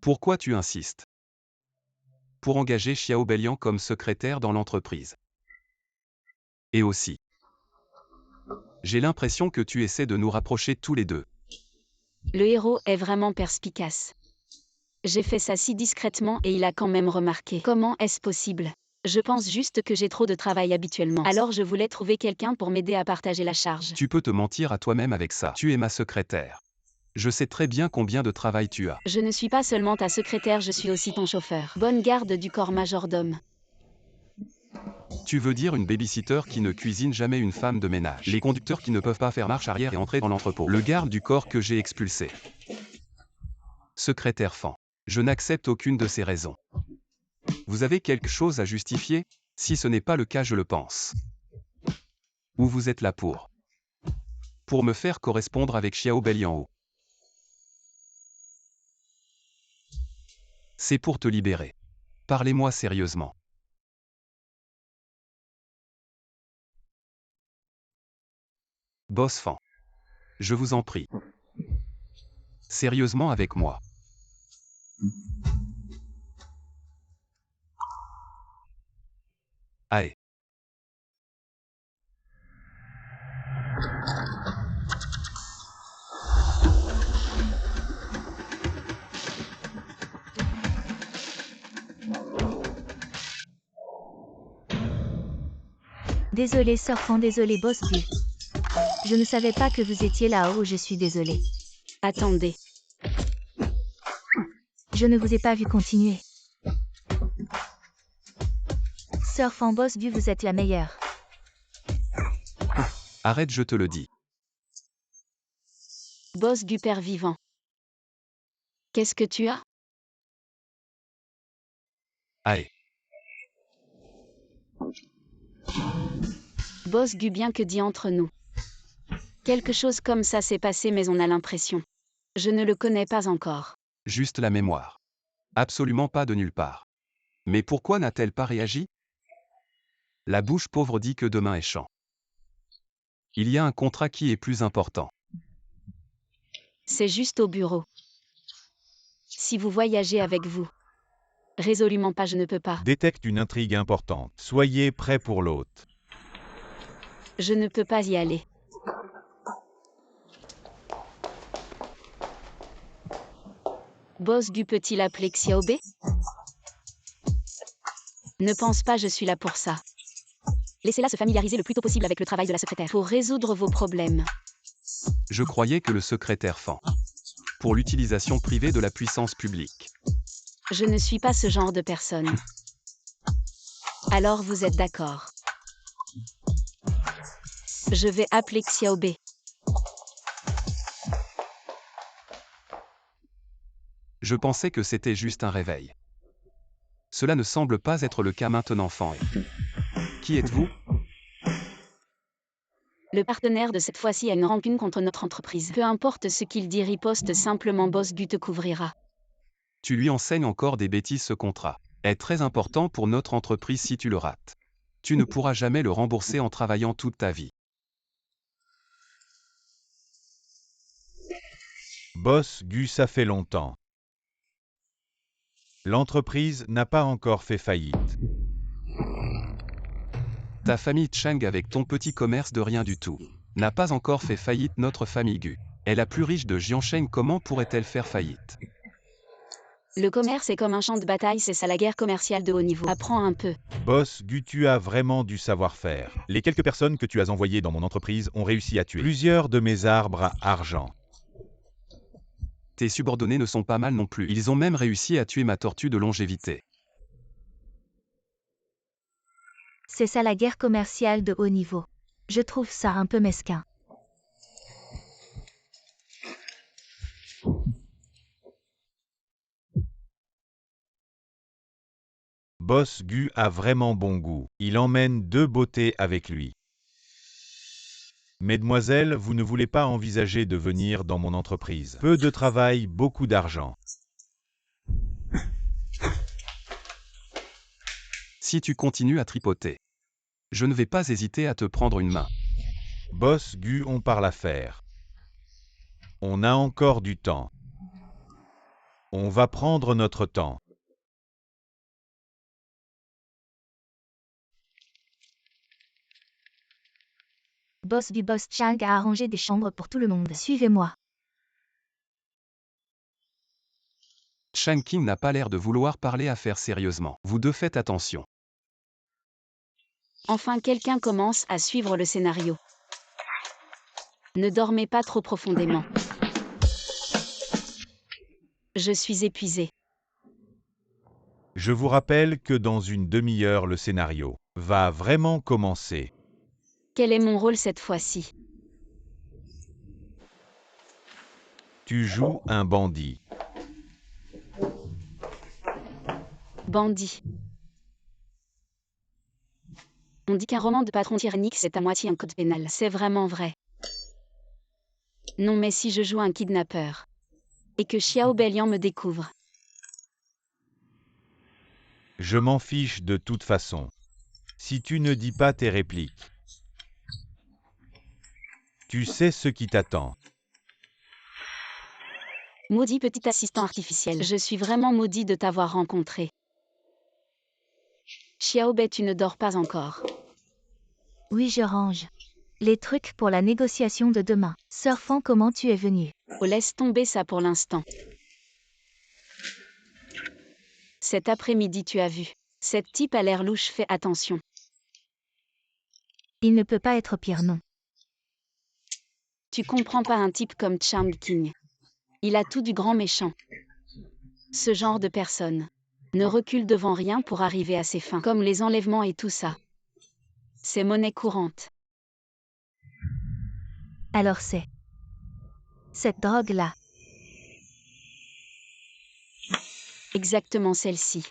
Pourquoi tu insistes? Pour engager Xiao Belian comme secrétaire dans l'entreprise. Et aussi, j'ai l'impression que tu essaies de nous rapprocher tous les deux. Le héros est vraiment perspicace. J'ai fait ça si discrètement et il a quand même remarqué. Comment est-ce possible? Je pense juste que j'ai trop de travail habituellement. Alors je voulais trouver quelqu'un pour m'aider à partager la charge. Tu peux te mentir à toi-même avec ça. Tu es ma secrétaire. Je sais très bien combien de travail tu as. Je ne suis pas seulement ta secrétaire, je suis aussi ton chauffeur. Bonne garde du corps majordome. Tu veux dire une babysitter qui ne cuisine jamais, une femme de ménage. Les conducteurs qui ne peuvent pas faire marche arrière et entrer dans l'entrepôt. Le garde du corps que j'ai expulsé. Secrétaire Fan. Je n'accepte aucune de ces raisons. Vous avez quelque chose à justifier? Si ce n'est pas le cas, je le pense. Ou vous êtes là pour me faire correspondre avec Xiao Belian. C'est pour te libérer. Parlez-moi sérieusement. Boss Fan. Je vous en prie. Sérieusement avec moi. Aïe. Désolé Surfant, désolé Boss Bu. Je ne savais pas que vous étiez là-haut, je suis désolé. Attendez. Je ne vous ai pas vu continuer. Surfant Boss Bu, vous êtes la meilleure. Arrête, je te le dis. Boss du père vivant. Qu'est-ce que tu as? Aïe. Boss Gu, bien que dit entre nous. Quelque chose comme ça s'est passé, mais on a l'impression. Je ne le connais pas encore. Juste la mémoire. Absolument pas de nulle part. Mais pourquoi n'a-t-elle pas réagi? La bouche pauvre dit que demain est champ. Il y a un contrat qui est plus important. C'est juste au bureau. Si vous voyagez avec vous. Résolument pas, je ne peux pas. Détecte une intrigue importante. Soyez prêts pour l'hôte. Je ne peux pas y aller. Boss Gu peut-il appeler Xiaobei? Ne pense pas, je suis là pour ça. Laissez-la se familiariser le plus tôt possible avec le travail de la secrétaire. Pour résoudre vos problèmes. Je croyais que le secrétaire Fan. Pour l'utilisation privée de la puissance publique. Je ne suis pas ce genre de personne. Alors vous êtes d'accord. Je vais appeler Xiaobei. Je pensais que c'était juste un réveil. Cela ne semble pas être le cas maintenant, Fan. Qui êtes-vous? Le partenaire de cette fois-ci a une rancune contre notre entreprise. Peu importe ce qu'il dit, riposte simplement, Boss Gu te couvrira. Tu lui enseignes encore des bêtises. Ce contrat est très important pour notre entreprise. Si tu le rates, tu ne pourras jamais le rembourser en travaillant toute ta vie. Boss Gu, ça fait longtemps. L'entreprise n'a pas encore fait faillite. Ta famille Cheng avec ton petit commerce de rien du tout n'a pas encore fait faillite. Notre famille Gu est la plus riche de Jiangsheng. Comment pourrait-elle faire faillite? Le commerce est comme un champ de bataille, c'est ça la guerre commerciale de haut niveau. Apprends un peu. Boss Gu, tu as vraiment du savoir-faire. Les quelques personnes que tu as envoyées dans mon entreprise ont réussi à tuer plusieurs de mes arbres à argent. Tes subordonnés ne sont pas mal non plus. Ils ont même réussi à tuer ma tortue de longévité. C'est ça la guerre commerciale de haut niveau. Je trouve ça un peu mesquin. Boss Gu a vraiment bon goût. Il emmène deux beautés avec lui. Mesdemoiselles, vous ne voulez pas envisager de venir dans mon entreprise. Peu de travail, beaucoup d'argent. Si tu continues à tripoter, je ne vais pas hésiter à te prendre une main. Boss Gu, on parle affaires. On a encore du temps. On va prendre notre temps. Boss Bu, Boss Chang a arrangé des chambres pour tout le monde. Suivez-moi. Chang King n'a pas l'air de vouloir parler affaires sérieusement. Vous deux faites attention. Enfin, quelqu'un commence à suivre le scénario. Ne dormez pas trop profondément. Je suis épuisé. Je vous rappelle que dans une demi-heure, le scénario va vraiment commencer. Quel est mon rôle cette fois-ci? Tu joues un bandit. Bandit. On dit qu'un roman de patron tyrannique c'est à moitié un code pénal. C'est vraiment vrai. Non, mais si je joue un kidnappeur et que Xiaobei Liang me découvre. Je m'en fiche de toute façon. Si tu ne dis pas tes répliques, tu sais ce qui t'attend. Maudit petit assistant artificiel. Je suis vraiment maudit de t'avoir rencontré. Xiaobei, tu ne dors pas encore. Oui, je range. Les trucs pour la négociation de demain. Surfant, comment tu es venu? Oh, laisse tomber ça pour l'instant. Cet après-midi, tu as vu. Cette type a l'air louche, fais attention. Il ne peut pas être pire, non. Tu comprends pas un type comme Charmed King. Il a tout du grand méchant. Ce genre de personne ne recule devant rien pour arriver à ses fins, comme les enlèvements et tout ça. C'est monnaie courante. Alors c'est cette drogue-là. Exactement celle-ci.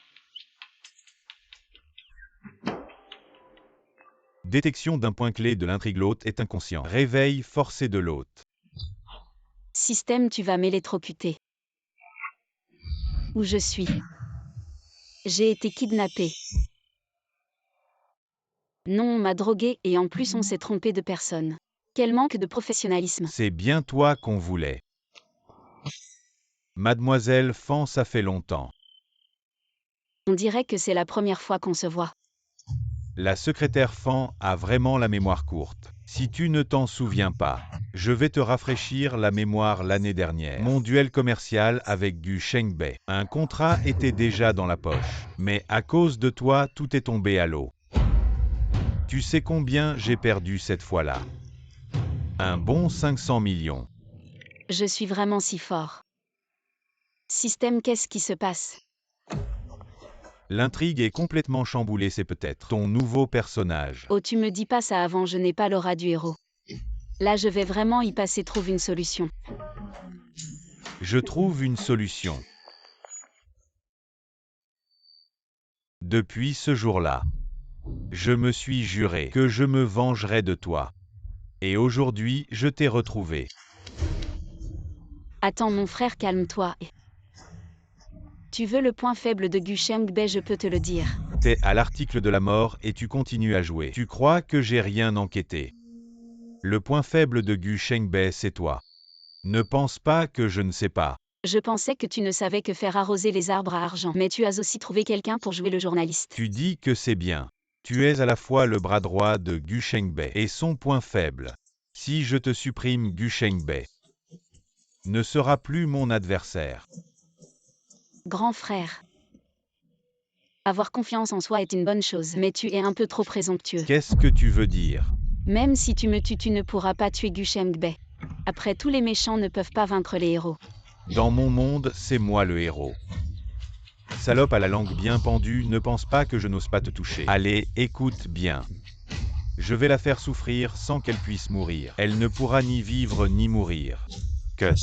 Détection d'un point clé de l'intrigue. L'hôte est inconscient. Réveil forcé de l'hôte. Système, tu vas m'électrocuter. Où je suis. J'ai été kidnappé. Non, on m'a drogué et en plus on s'est trompé de personne. Quel manque de professionnalisme. C'est bien toi qu'on voulait. Mademoiselle Fan, ça fait longtemps. On dirait que c'est la première fois qu'on se voit. La secrétaire Fan a vraiment la mémoire courte. Si tu ne t'en souviens pas, je vais te rafraîchir la mémoire l'année dernière. Mon duel commercial avec Gu Shengbei. Un contrat était déjà dans la poche. Mais à cause de toi, tout est tombé à l'eau. Tu sais combien j'ai perdu cette fois-là? Un bon 500 millions. Je suis vraiment si fort. Système, qu'est-ce qui se passe? L'intrigue est complètement chamboulée, c'est peut-être ton nouveau personnage. Oh, tu me dis pas ça avant, je n'ai pas l'aura du héros. Là, je vais vraiment y passer, trouve une solution. Je trouve une solution. Depuis ce jour-là, je me suis juré que je me vengerais de toi. Et aujourd'hui, je t'ai retrouvé. Attends mon frère, calme-toi. Tu veux le point faible de Gu Shengbei, je peux te le dire. T'es à l'article de la mort et tu continues à jouer. Tu crois que j'ai rien enquêté. Le point faible de Gu Shengbei, c'est toi. Ne pense pas que je ne sais pas. Je pensais que tu ne savais que faire arroser les arbres à argent, mais tu as aussi trouvé quelqu'un pour jouer le journaliste. Tu dis que c'est bien. Tu es à la fois le bras droit de Gu Shengbei et son point faible. Si je te supprime, Gu Shengbei ne sera plus mon adversaire. Grand frère. Avoir confiance en soi est une bonne chose, mais tu es un peu trop présomptueux. Qu'est-ce que tu veux dire? Même si tu me tues, tu ne pourras pas tuer Gu Shengbei. Après, tous les méchants ne peuvent pas vaincre les héros. Dans mon monde, c'est moi le héros. Salope à la langue bien pendue, ne pense pas que je n'ose pas te toucher. Allez, écoute bien. Je vais la faire souffrir sans qu'elle puisse mourir. Elle ne pourra ni vivre ni mourir. Cut.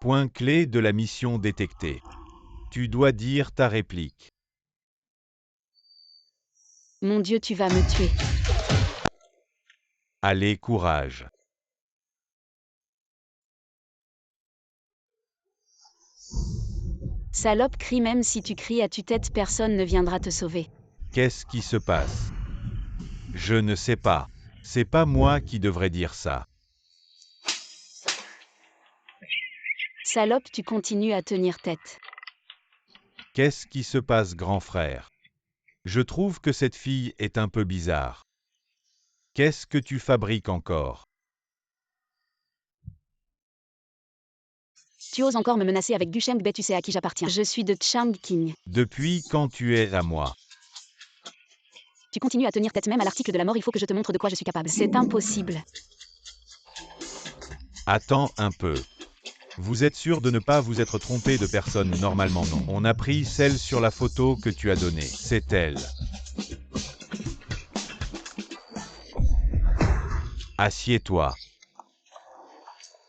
Point clé de la mission détectée. Tu dois dire ta réplique. Mon Dieu, tu vas me tuer. Allez, courage. Salope, crie, même si tu cries à tue-tête, personne ne viendra te sauver. Qu'est-ce qui se passe? Je ne sais pas. C'est pas moi qui devrais dire ça. Salope, tu continues à tenir tête. Qu'est-ce qui se passe, grand frère? Je trouve que cette fille est un peu bizarre. Qu'est-ce que tu fabriques encore? Tu oses encore me menacer avec Gu Shengbei, tu sais à qui j'appartiens. Je suis de Charmed King. Depuis quand tu es à moi? Tu continues à tenir tête même à l'article de la mort, il faut que je te montre de quoi je suis capable. C'est impossible. Attends un peu. Vous êtes sûr de ne pas vous être trompé de personne? Normalement non. On a pris celle sur la photo que tu as donnée. C'est elle. Assieds-toi.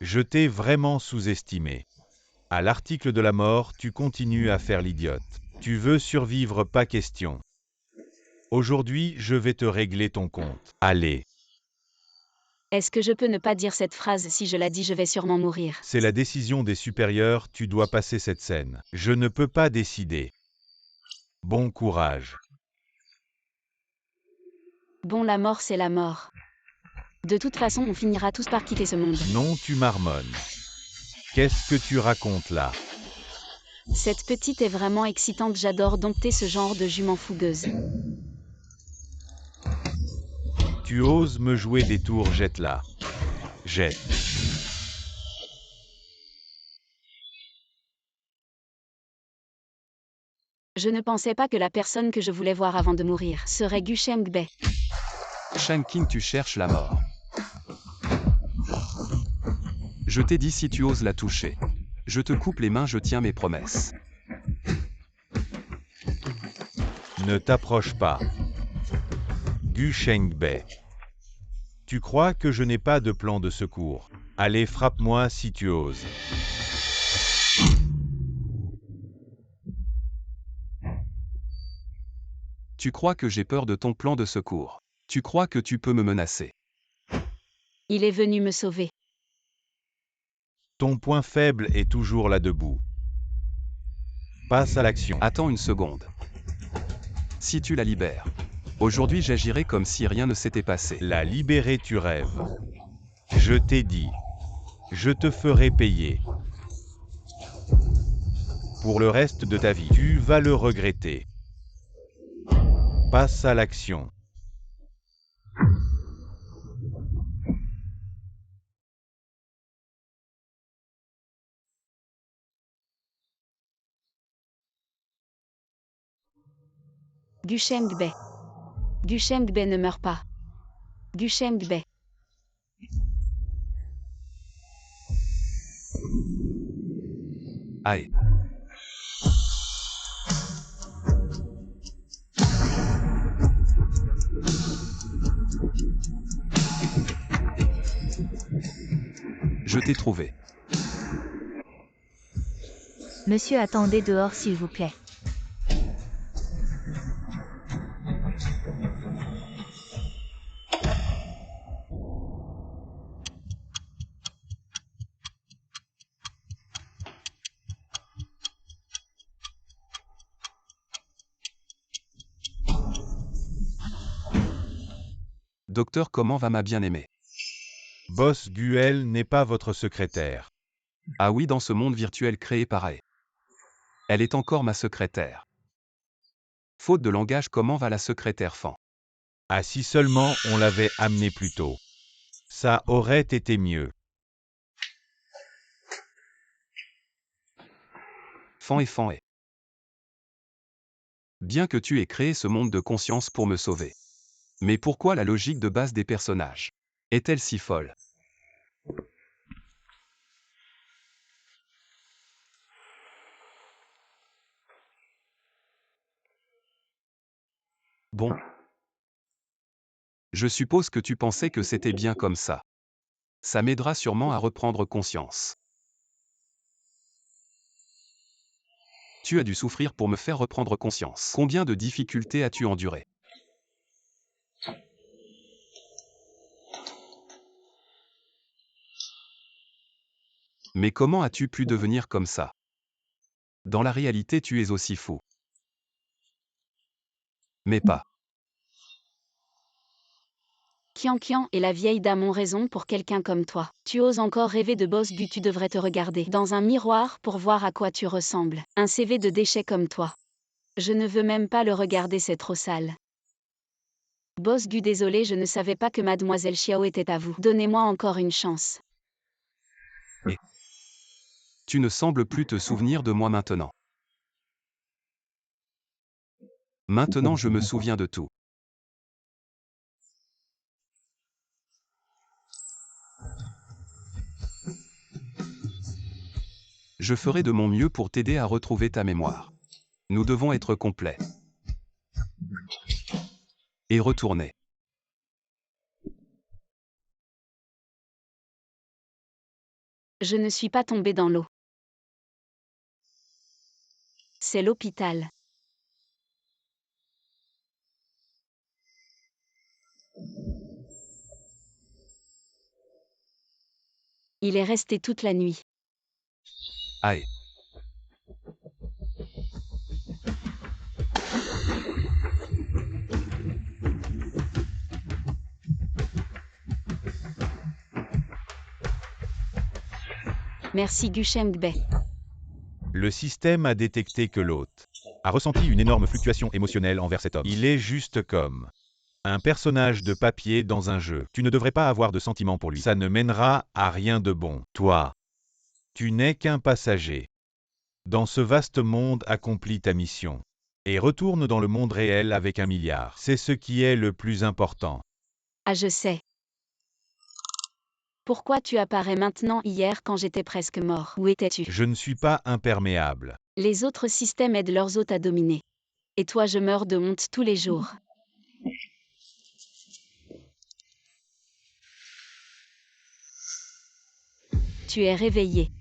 Je t'ai vraiment sous-estimé. À l'article de la mort, tu continues à faire l'idiote. Tu veux survivre, pas question. Aujourd'hui, je vais te régler ton compte. Allez. Est-ce que je peux ne pas dire cette phrase? Si je la dis, je vais sûrement mourir. C'est la décision des supérieurs, tu dois passer cette scène. Je ne peux pas décider. Bon courage. Bon, la mort, c'est la mort. De toute façon, on finira tous par quitter ce monde. Non, tu marmonnes. Qu'est-ce que tu racontes là? Cette petite est vraiment excitante, j'adore dompter ce genre de jument fougueuse. Tu oses me jouer des tours, jette-la. Jette. Je ne pensais pas que la personne que je voulais voir avant de mourir serait Gu Shengbei. Shanking, tu cherches la mort. Je t'ai dit si tu oses la toucher. Je te coupe les mains, je tiens mes promesses. Ne t'approche pas. Gu Shengbei. Tu crois que je n'ai pas de plan de secours? Allez, frappe-moi si tu oses. Tu crois que j'ai peur de ton plan de secours. Tu crois que tu peux me menacer. Il est venu me sauver. Ton point faible est toujours là debout. Passe à l'action. Attends une seconde. Si tu la libères. Aujourd'hui j'agirai comme si rien ne s'était passé. La libérer, tu rêves. Je t'ai dit. Je te ferai payer. Pour le reste de ta vie, tu vas le regretter. Passe à l'action. Gu Shengbei. Gu Shengbei ne meurt pas. Gu Shengbei. Aïe. Je t'ai trouvé. Monsieur, attendez dehors s'il vous plaît. Docteur, comment va ma bien-aimée? Boss Guel n'est pas votre secrétaire. Ah oui, dans ce monde virtuel créé par AI. Elle est encore ma secrétaire. Faute de langage, comment va la secrétaire Fan? Ah, si seulement on l'avait amené plus tôt. Ça aurait été mieux. Fan est. Bien que tu aies créé ce monde de conscience pour me sauver. Mais pourquoi la logique de base des personnages est-elle si folle? Bon. Je suppose que tu pensais que c'était bien comme ça. Ça m'aidera sûrement à reprendre conscience. Tu as dû souffrir pour me faire reprendre conscience. Combien de difficultés as-tu enduré? Mais comment as-tu pu devenir comme ça? Dans la réalité, tu es aussi fou. Mais pas. Qian et la vieille dame ont raison pour quelqu'un comme toi. Tu oses encore rêver de Boss Gu, tu devrais te regarder dans un miroir pour voir à quoi tu ressembles. Un CV de déchet comme toi. Je ne veux même pas le regarder, c'est trop sale. Boss Gu, désolé, je ne savais pas que Mademoiselle Xiao était à vous. Donnez-moi encore une chance. Tu ne sembles plus te souvenir de moi maintenant. Maintenant je me souviens de tout. Je ferai de mon mieux pour t'aider à retrouver ta mémoire. Nous devons être complets. Et retourner. Je ne suis pas tombée dans l'eau. C'est l'hôpital. Il est resté toute la nuit. Aïe. Merci Gu Shengbei. Le système a détecté que l'hôte a ressenti une énorme fluctuation émotionnelle envers cet homme. Il est juste comme un personnage de papier dans un jeu. Tu ne devrais pas avoir de sentiments pour lui. Ça ne mènera à rien de bon. Toi, tu n'es qu'un passager. Dans ce vaste monde, accomplis ta mission. Et retourne dans le monde réel avec 1 milliard. C'est ce qui est le plus important. Ah, je sais. Pourquoi tu apparais maintenant hier quand j'étais presque mort? Où étais-tu? Je ne suis pas imperméable. Les autres systèmes aident leurs hôtes à dominer. Et toi, je meurs de honte tous les jours. Tu es réveillé.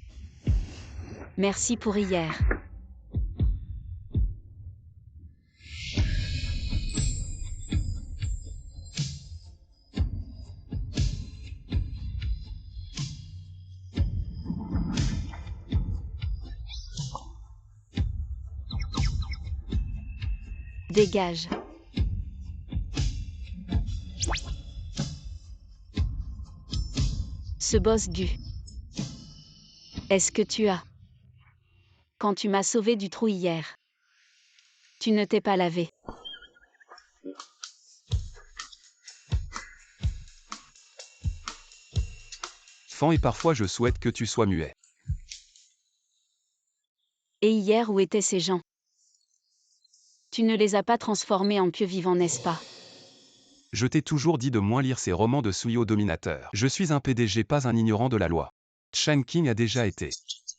Merci pour hier. Dégage. Ce boss Gu. Est-ce que tu as... Quand tu m'as sauvé du trou hier, tu ne t'es pas lavé. Fan et parfois je souhaite que tu sois muet. Et hier, où étaient ces gens? Tu ne les as pas transformés en pieux vivants, n'est-ce pas? Je t'ai toujours dit de moins lire ces romans de Suyo dominateur. Je suis un PDG, pas un ignorant de la loi. Shan King a déjà été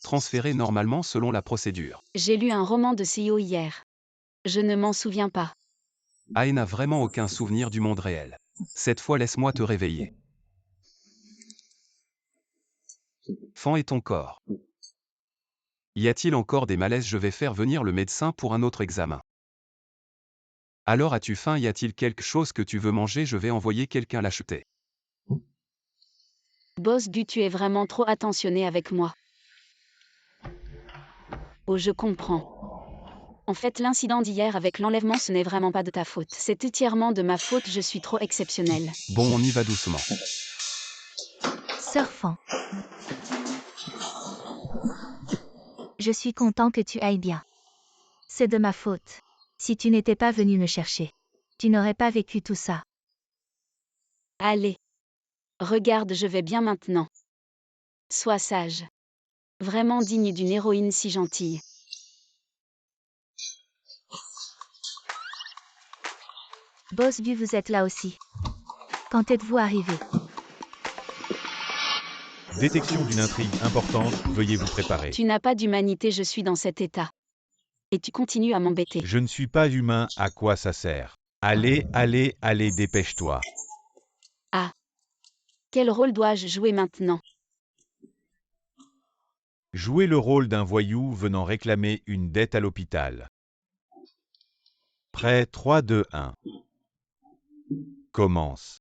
transféré normalement selon la procédure. J'ai lu un roman de CEO hier. Je ne m'en souviens pas. Ae n'a vraiment aucun souvenir du monde réel. Cette fois, laisse-moi te réveiller. Fan et ton corps. Y a-t-il encore des malaises? Je vais faire venir le médecin pour un autre examen. Alors as-tu faim? Y a-t-il quelque chose que tu veux manger? Je vais envoyer quelqu'un l'acheter. Boss Gu, tu es vraiment trop attentionné avec moi. Oh, je comprends. En fait, l'incident d'hier avec l'enlèvement, ce n'est vraiment pas de ta faute. C'est entièrement de ma faute, je suis trop exceptionnelle. Bon, on y va doucement. Sœur Fan. Je suis content que tu ailles bien. C'est de ma faute. Si tu n'étais pas venu me chercher, tu n'aurais pas vécu tout ça. Allez. Regarde, je vais bien maintenant. Sois sage. Vraiment digne d'une héroïne si gentille. Boss Gu, vous êtes là aussi. Quand êtes-vous arrivé? Détection d'une intrigue importante, veuillez vous préparer. Tu n'as pas d'humanité, je suis dans cet état. Et tu continues à m'embêter. Je ne suis pas humain, à quoi ça sert? Allez, allez, allez, dépêche-toi. Ah. Quel rôle dois-je jouer maintenant? Jouez le rôle d'un voyou venant réclamer une dette à l'hôpital. Prêt, 3, 2, 1. Commence.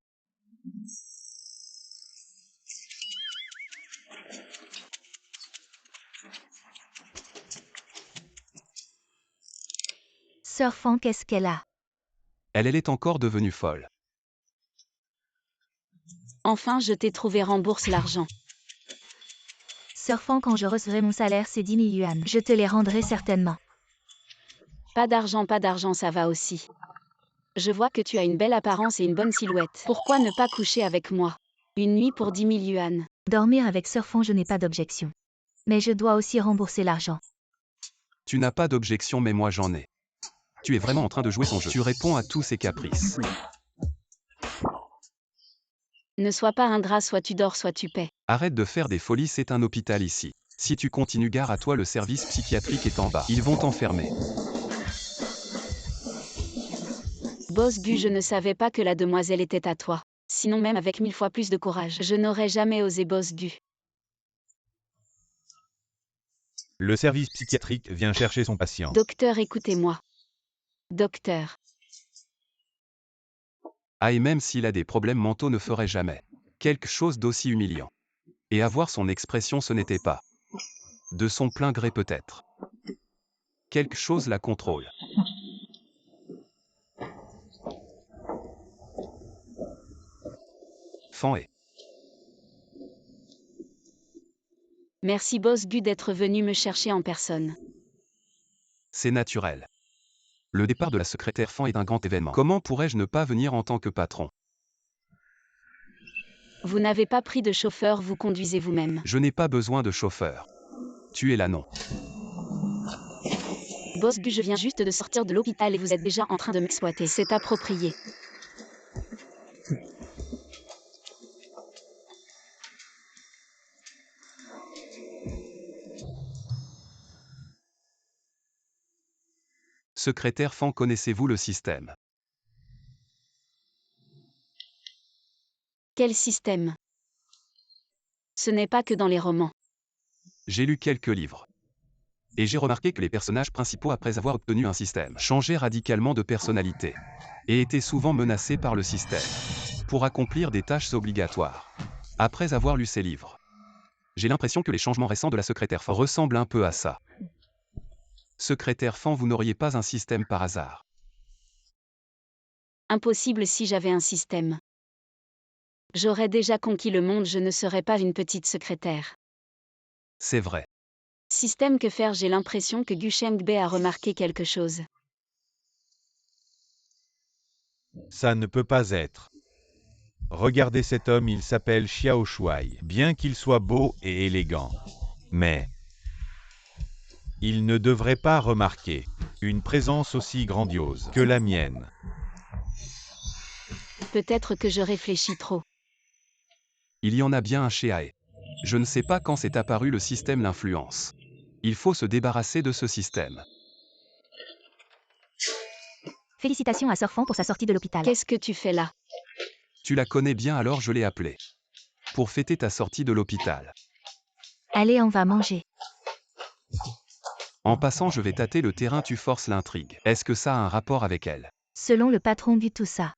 Sœur Fan, qu'est-ce qu'elle a? Elle est encore devenue folle. Enfin, je t'ai trouvé, rembourse l'argent. Sœur Fan, quand je recevrai mon salaire, c'est 10 000 yuan. Je te les rendrai certainement. Pas d'argent, ça va aussi. Je vois que tu as une belle apparence et une bonne silhouette. Pourquoi ne pas coucher avec moi? Une nuit pour 10 000 yuan. Dormir avec Sœur Fan, je n'ai pas d'objection. Mais je dois aussi rembourser l'argent. Tu n'as pas d'objection, mais moi j'en ai. Tu es vraiment en train de jouer son jeu. Tu réponds à tous ses caprices. Ne sois pas ingrat, soit tu dors, soit tu paies. Arrête de faire des folies, c'est un hôpital ici. Si tu continues, gare à toi, le service psychiatrique est en bas. Ils vont t'enfermer. Boss Gu, je ne savais pas que la demoiselle était à toi. Sinon, même avec 1000 fois plus de courage, je n'aurais jamais osé, Boss Gu. Le service psychiatrique vient chercher son patient. Docteur, écoutez-moi. Docteur. Ah, et même s'il a des problèmes mentaux, ne ferait jamais quelque chose d'aussi humiliant. Et avoir son expression, ce n'était pas de son plein gré peut-être. Quelque chose la contrôle. Fan et Merci Boss Gu d'être venu me chercher en personne. c'est naturel. Le départ de la secrétaire Fan est un grand événement. Comment pourrais-je ne pas venir en tant que patron? Vous n'avez pas pris de chauffeur, vous conduisez vous-même. Je n'ai pas besoin de chauffeur. Tu es là, non? Boss Gu, je viens juste de sortir de l'hôpital et vous êtes déjà en train de m'exploiter. C'est approprié. Secrétaire Fan, connaissez-vous le système? Quel système? Ce n'est pas que dans les romans. J'ai lu quelques livres. Et j'ai remarqué que les personnages principaux, après avoir obtenu un système, changeaient radicalement de personnalité. Et étaient souvent menacés par le système. Pour accomplir des tâches obligatoires. Après avoir lu ces livres. J'ai l'impression que les changements récents de la secrétaire Fan ressemblent un peu à ça. Secrétaire Fan, vous n'auriez pas un système par hasard? Impossible si j'avais un système. J'aurais déjà conquis le monde, je ne serais pas une petite secrétaire. C'est vrai. Système que faire? J'ai l'impression que Gu Shengbei a remarqué quelque chose. Ça ne peut pas être. Regardez cet homme, il s'appelle Xiao Shuai, bien qu'il soit beau et élégant. Mais il ne devrait pas remarquer une présence aussi grandiose que la mienne. Peut-être que je réfléchis trop. Il y en a bien un chez Ae. Je ne sais pas quand s'est apparu le système l'influence. Il faut se débarrasser de ce système. Félicitations à Sir Fan pour sa sortie de l'hôpital. Qu'est-ce que tu fais là? Tu la connais bien, alors je l'ai appelée. Pour fêter ta sortie de l'hôpital. Allez, on va manger. En passant, je vais tâter le terrain, tu forces l'intrigue. Est-ce que ça a un rapport avec elle? Selon le patron du tout ça.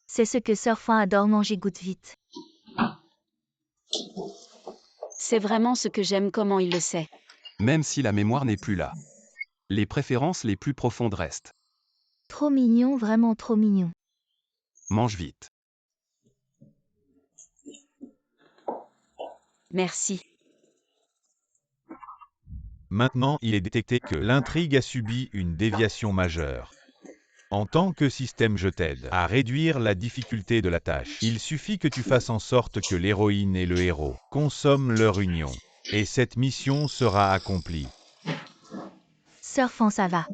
C'est ce que Sir Fan adore manger, goûte vite. C'est vraiment ce que j'aime, comment il le sait. Même si la mémoire n'est plus là. Les préférences les plus profondes restent. Trop mignon, vraiment trop mignon. Mange vite. Merci. Maintenant, il est détecté que l'intrigue a subi une déviation majeure. En tant que système, je t'aide à réduire la difficulté de la tâche. Il suffit que tu fasses en sorte que l'héroïne et le héros consomment leur union. Et cette mission sera accomplie. Sir Fan, ça va.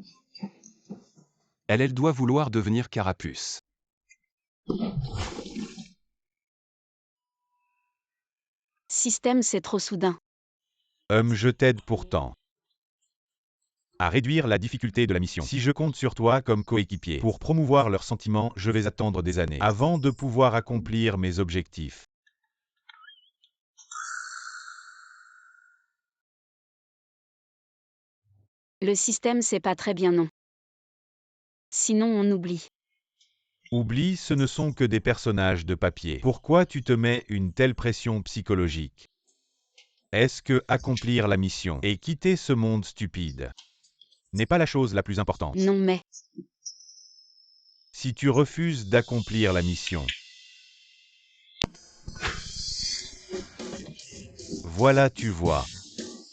Elle doit vouloir devenir carapuce. Système, c'est trop soudain. Je t'aide pourtant à réduire la difficulté de la mission. Si je compte sur toi comme coéquipier pour promouvoir leurs sentiments, je vais attendre des années avant de pouvoir accomplir mes objectifs. Le système, c'est pas très bien, non. Sinon, on oublie. Oublie, ce ne sont que des personnages de papier. Pourquoi tu te mets une telle pression psychologique? Est-ce que accomplir la mission et quitter ce monde stupide n'est pas la chose la plus importante? Non, mais Si tu refuses d'accomplir la mission, voilà, tu vois.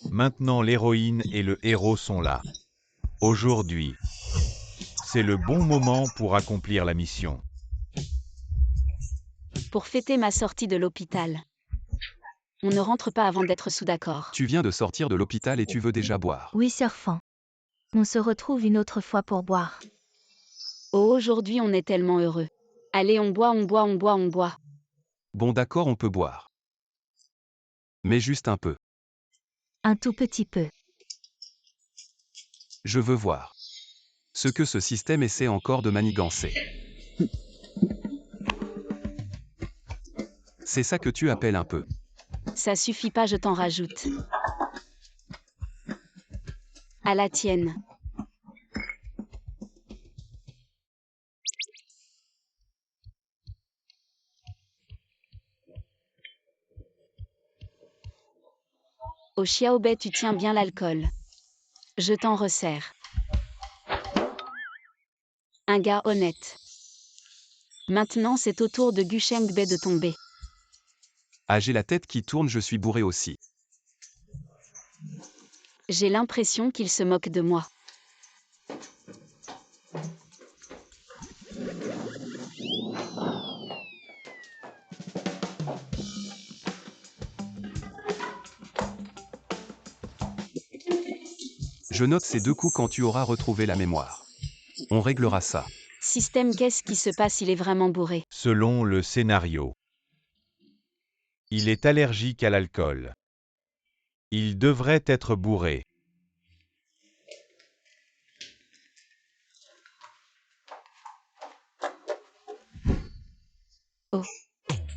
Maintenant, l'héroïne et le héros sont là. Aujourd'hui, c'est le bon moment pour accomplir la mission. pour fêter ma sortie de l'hôpital. On ne rentre pas avant d'être sous d'accord. Tu viens de sortir de l'hôpital et tu veux déjà boire. Oui, Sir Fan. On se retrouve une autre fois pour boire. Oh, aujourd'hui, on est tellement heureux. Allez, on boit, on boit, on boit, on boit. Bon, d'accord, on peut boire. Mais juste un peu. Un tout petit peu. Je veux voir ce que ce système essaie encore de manigancer. C'est ça que tu appelles un peu. Ça suffit pas, je t'en rajoute. À la tienne. Au Xiaobei, tu tiens bien l'alcool. Je t'en resserre. Un gars honnête. Maintenant, c'est au tour de Gu Shengbei de tomber. Ah, j'ai la tête qui tourne, je suis bourré aussi. J'ai l'impression qu'il se moque de moi. Je Je note ces 2 coups quand tu auras retrouvé la mémoire. On réglera ça. Système, qu'est-ce qui se passe? Il est vraiment bourré. Selon le scénario. Il est allergique à l'alcool. Il devrait être bourré.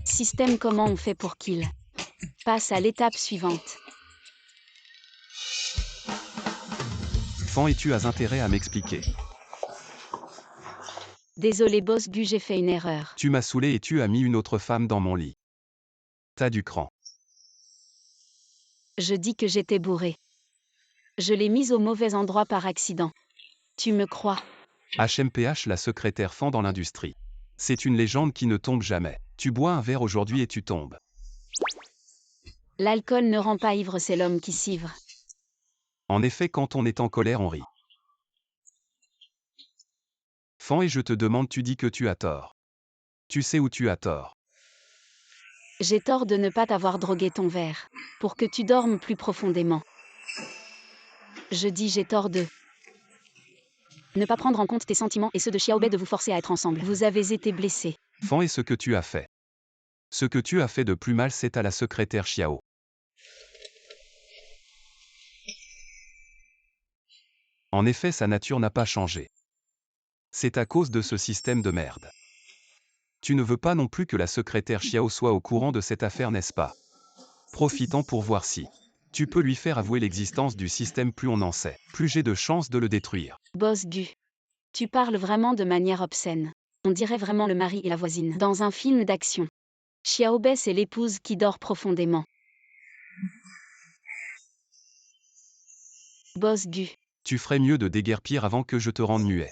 Système, comment on fait pour qu'il passe à l'étape suivante? Fan, et tu as intérêt à m'expliquer. Désolé boss Gu, j'ai fait une erreur. Tu m'as saoulé et tu as mis une autre femme dans mon lit. T'as du cran. Je dis que j'étais bourré. Je l'ai mise au mauvais endroit par accident. Tu me crois? HMPH, la secrétaire Fan dans l'industrie. C'est une légende qui ne tombe jamais. Tu bois un verre aujourd'hui et tu tombes. L'alcool ne rend pas ivre, c'est l'homme qui s'ivre. En effet, quand on est en colère, on rit. Fan, et je te demande, tu dis que tu as tort. Tu sais où tu as tort. J'ai tort de ne pas t'avoir drogué ton verre, pour que tu dormes plus profondément. Je dis j'ai tort de ne pas prendre en compte tes sentiments et ceux de Xiaobei, de vous forcer à être ensemble. Vous avez été blessé. Fan, et ce que tu as fait. Ce que tu as fait de plus mal, c'est à la secrétaire Xiao. En effet, sa nature n'a pas changé. C'est à cause de ce système de merde. Tu ne veux pas non plus que la secrétaire Xiao soit au courant de cette affaire, n'est-ce pas? Profitant pour voir si tu peux lui faire avouer l'existence du système. Plus on en sait, plus j'ai de chances de le détruire. Boss Gu. Tu parles vraiment de manière obscène. On dirait vraiment le mari et la voisine dans un film d'action. Xiaobei, c'est l'épouse qui dort profondément. Boss Gu. Tu ferais mieux de déguerpir avant que je te rende muet.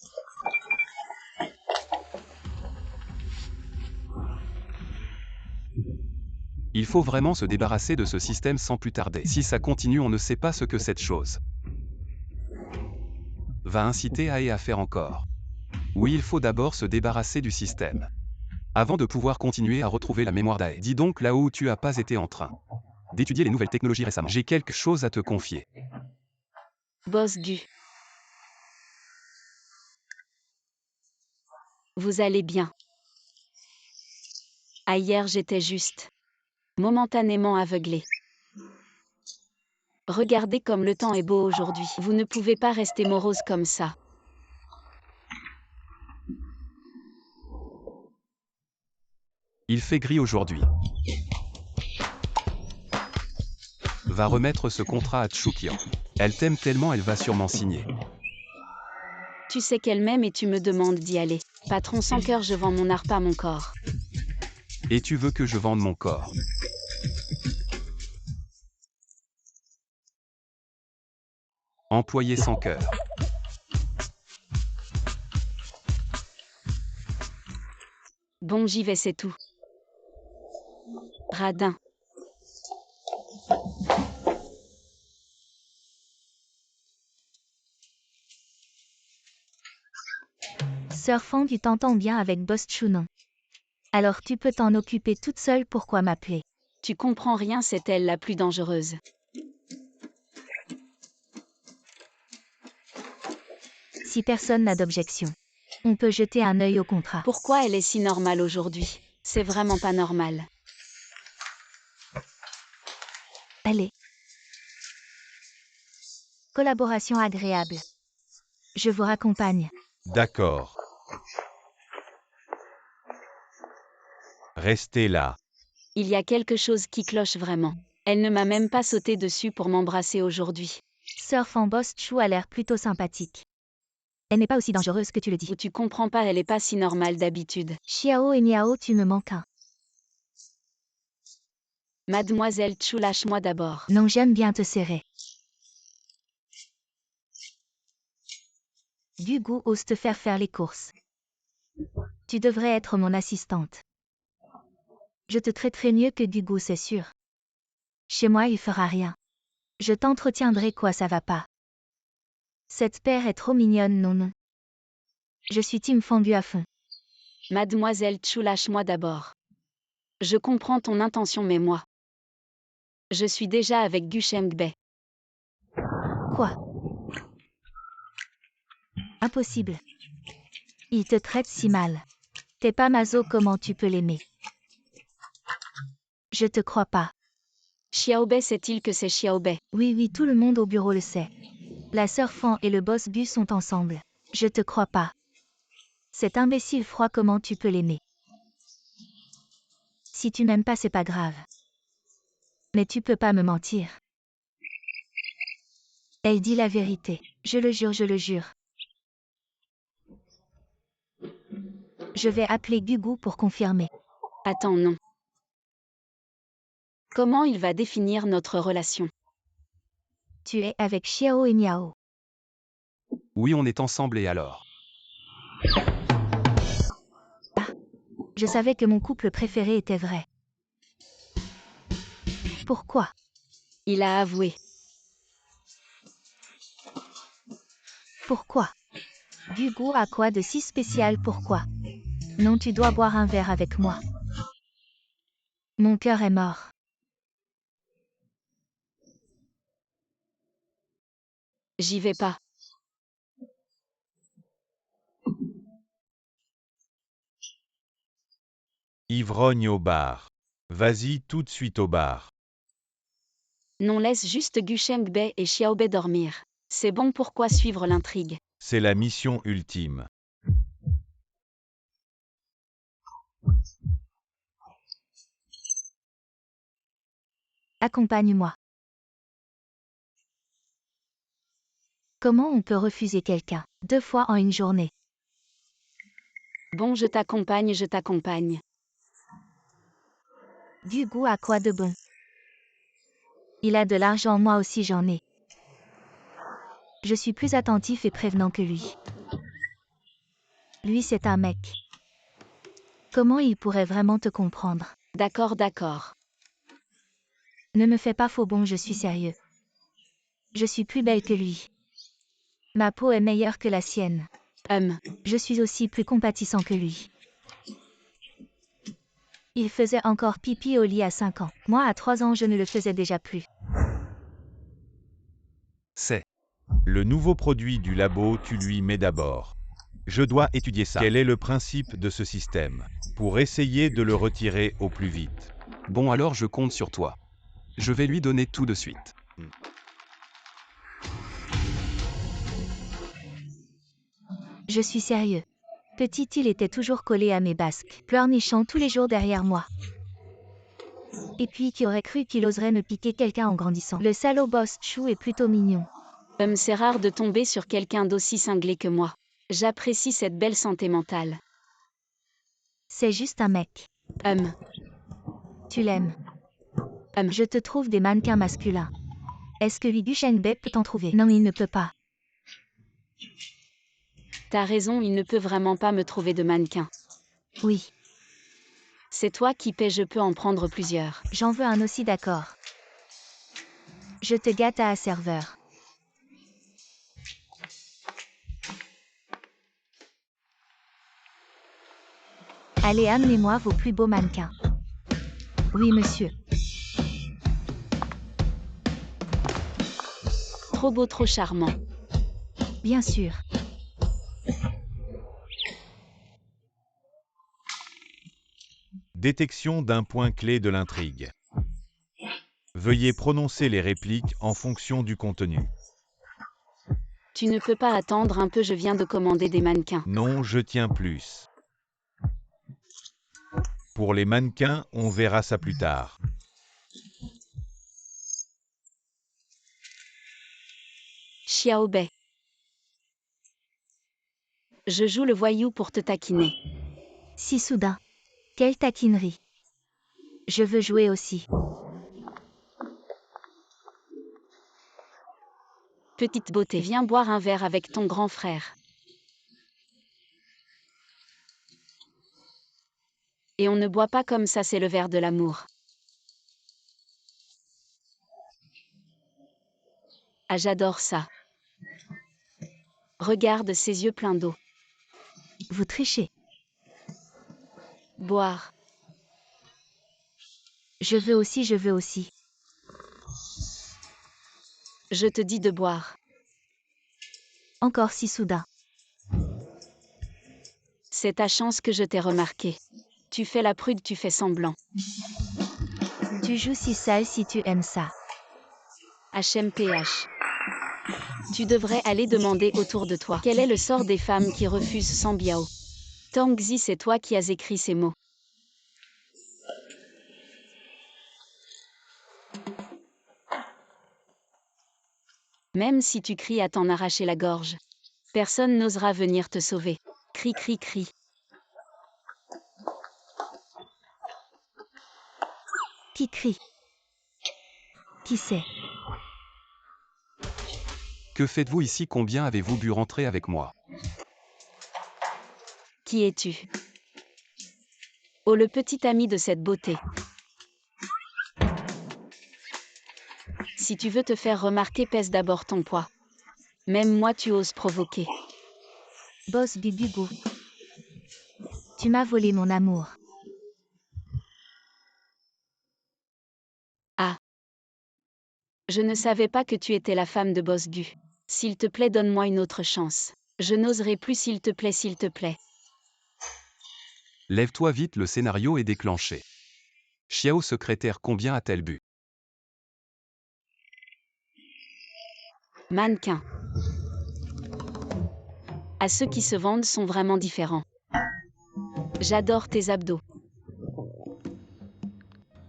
Il faut vraiment se débarrasser de ce système sans plus tarder. Si ça continue, on ne sait pas ce que cette chose va inciter à et à faire encore. Oui, il faut d'abord se débarrasser du système, avant de pouvoir continuer à retrouver la mémoire d'Ae. Dis donc, là où tu as pas été en train d'étudier les nouvelles technologies récemment. J'ai quelque chose à te confier. Boss Gu. Vous allez bien? Ah, hier j'étais juste momentanément aveuglé. Regardez comme le temps est beau aujourd'hui. Vous ne pouvez pas rester morose comme ça. Il fait gris aujourd'hui. Va remettre ce contrat à Tchoukian. Elle t'aime tellement, elle va sûrement signer. Tu sais qu'elle m'aime et tu me demandes d'y aller. Patron sans cœur, je vends mon art, pas mon corps. Et tu veux que je vende mon corps? Employé sans cœur. Bon, j'y vais, c'est tout. Radin. Sœur Fan, tu t'entends bien avec Boss Chu, non? Alors tu peux t'en occuper toute seule, pourquoi m'appeler? Tu comprends rien, c'est elle la plus dangereuse. Si personne n'a d'objection, on peut jeter un œil au contrat. Pourquoi elle est si normale aujourd'hui? C'est vraiment pas normal. Allez. Collaboration agréable. Je vous raccompagne. D'accord. Restez là. Il y a quelque chose qui cloche vraiment. Elle ne m'a même pas sauté dessus pour m'embrasser aujourd'hui. Sœur Fan, Boss Chu a l'air plutôt sympathique. Elle n'est pas aussi dangereuse que tu le dis. Ou tu comprends pas, elle est pas si normale d'habitude. Xiao et Miao, tu me manques un. Mademoiselle Chu, lâche-moi d'abord. Non, j'aime bien te serrer. Gugu ose te faire les courses. Tu devrais être mon assistante. Je te traiterai mieux que Gugu, c'est sûr. Chez moi, il fera rien. Je t'entretiendrai quoi, ça va pas. Cette paire est trop mignonne, non. Je suis team fondue à fond. Mademoiselle Chu, lâche-moi d'abord. Je comprends ton intention, mais moi, je suis déjà avec Gu Shengbei. Quoi? Impossible. Il te traite si mal. T'es pas maso, comment tu peux l'aimer? Je te crois pas. Xiaobei sait-il que c'est Xiaobei? Oui, oui, tout le monde au bureau le sait. La sœur Fan et le boss Bu sont ensemble. Je te crois pas. Cet imbécile froid, comment tu peux l'aimer? Si tu m'aimes pas, c'est pas grave. Mais tu peux pas me mentir. Elle dit la vérité. Je le jure, je le jure. Je vais appeler Gugu pour confirmer. Attends, non. Comment il va définir notre relation? Tu es avec Xiao et Miao. Oui, on est ensemble et alors? Je savais que mon couple préféré était vrai. Pourquoi? Il a avoué. Pourquoi? Gugu a quoi de si spécial, pourquoi? Non, tu dois boire un verre avec moi. Mon cœur est mort. J'y vais pas. Ivrogne au bar. Vas-y tout de suite au bar. Non, laisse juste Gu Shengbei et Xiaobei dormir. C'est bon, pourquoi suivre l'intrigue? C'est la mission ultime. Accompagne-moi. Comment on peut refuser quelqu'un 2 fois en une journée? Bon, je t'accompagne, je t'accompagne. Gugu a quoi de bon? Il a de l'argent, moi aussi j'en ai. Je suis plus attentif et prévenant que lui. Lui, c'est un mec. Comment il pourrait vraiment te comprendre? D'accord, d'accord. Ne me fais pas faux bon, je suis sérieux. Je suis plus belle que lui. Ma peau est meilleure que la sienne. Je suis aussi plus compatissant que lui. Il faisait encore pipi au lit à 5 ans. Moi, à 3 ans, je ne le faisais déjà plus. C'est Le nouveau produit du labo, tu lui mets d'abord. Je dois étudier ça. Quel est le principe de ce système? Pour essayer de le retirer au plus vite. bon, alors je compte sur toi. Je vais lui donner tout de suite. Je suis sérieux. Petit, il était toujours collé à mes basques, pleurnichant tous les jours derrière moi. Et puis, qui aurait cru qu'il oserait me piquer quelqu'un en grandissant? Le salaud boss Chou est plutôt mignon. C'est rare de tomber sur quelqu'un d'aussi cinglé que moi. J'apprécie cette belle santé mentale. C'est juste un mec. Tu l'aimes. Je te trouve des mannequins masculins. Est-ce que Gu Shengbei peut t'en trouver? Non, il ne peut pas. T'as raison, il ne peut vraiment pas me trouver de mannequin. Oui. C'est toi qui paies, je peux en prendre plusieurs. J'en veux un aussi, d'accord. Je te gâte à serveur. Allez, amenez-moi vos plus beaux mannequins. Oui, monsieur. Trop beau, trop charmant. Bien sûr. Détection d'un point clé de l'intrigue. Veuillez prononcer les répliques en fonction du contenu. Tu ne peux pas attendre un peu, je viens de commander des mannequins. Non, je tiens plus. Pour les mannequins, on verra ça plus tard. Xiaobei. Je joue le voyou pour te taquiner. Si soudain. Quelle taquinerie. Je veux jouer aussi. Petite beauté, viens boire un verre avec ton grand frère. Et on ne boit pas comme ça, c'est le verre de l'amour. Ah, j'adore ça. Regarde ses yeux pleins d'eau. Vous trichez. Boire. Je veux aussi, je veux aussi. Je te dis de boire. Encore si soudain. C'est ta chance que je t'ai remarqué. Tu fais la prude, tu fais semblant. Tu joues si sale si tu aimes ça. HMPH. Tu devrais aller demander autour de toi. Quel est le sort des femmes qui refusent sans biao? Tangzi, c'est toi qui as écrit ces mots. Même si tu cries à t'en arracher la gorge, personne n'osera venir te sauver. Crie, crie, crie. Qui crie? Qui c'est? Que faites-vous ici? Combien avez-vous bu? Rentrer avec moi. Qui es-tu? Oh, le petit ami de cette beauté. Si tu veux te faire remarquer, pèse d'abord ton poids. Même moi tu oses provoquer. Boss Bibugou. Tu m'as volé mon amour. Ah. Je ne savais pas que tu étais la femme de Boss Gu. S'il te plaît, donne-moi une autre chance. Je n'oserai plus, s'il te plaît, s'il te plaît. Lève-toi vite, le scénario est déclenché. Xiao secrétaire, combien a-t-elle bu? Mannequin. À ceux qui se vendent sont vraiment différents. J'adore tes abdos.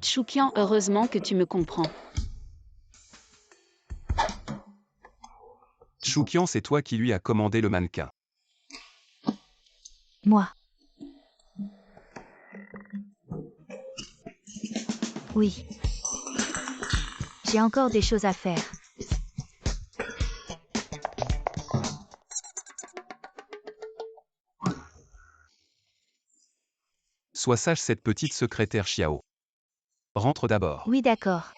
Choukian, heureusement que tu me comprends. Choukian, c'est toi qui lui as commandé le mannequin. Moi. Oui. J'ai encore des choses à faire. Sois sage, cette petite secrétaire Xiao. Rentre d'abord. Oui, d'accord.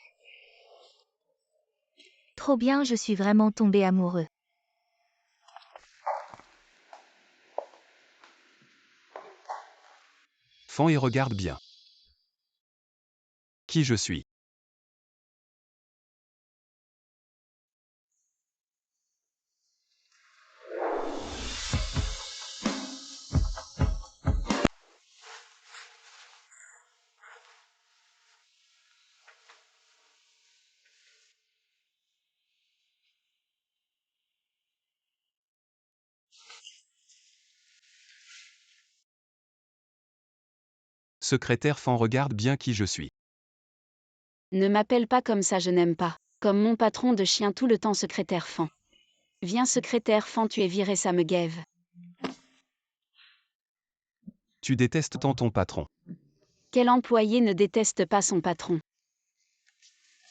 Trop bien, je suis vraiment tombé amoureux. Fends et regarde bien. Qui je suis? Secrétaire Fan, regarde bien qui je suis. Ne m'appelle pas comme ça, je n'aime pas. Comme mon patron de chien tout le temps, secrétaire Fan. Viens, secrétaire Fan, tu es viré, ça me gève. Tu détestes tant ton patron. Quel employé ne déteste pas son patron?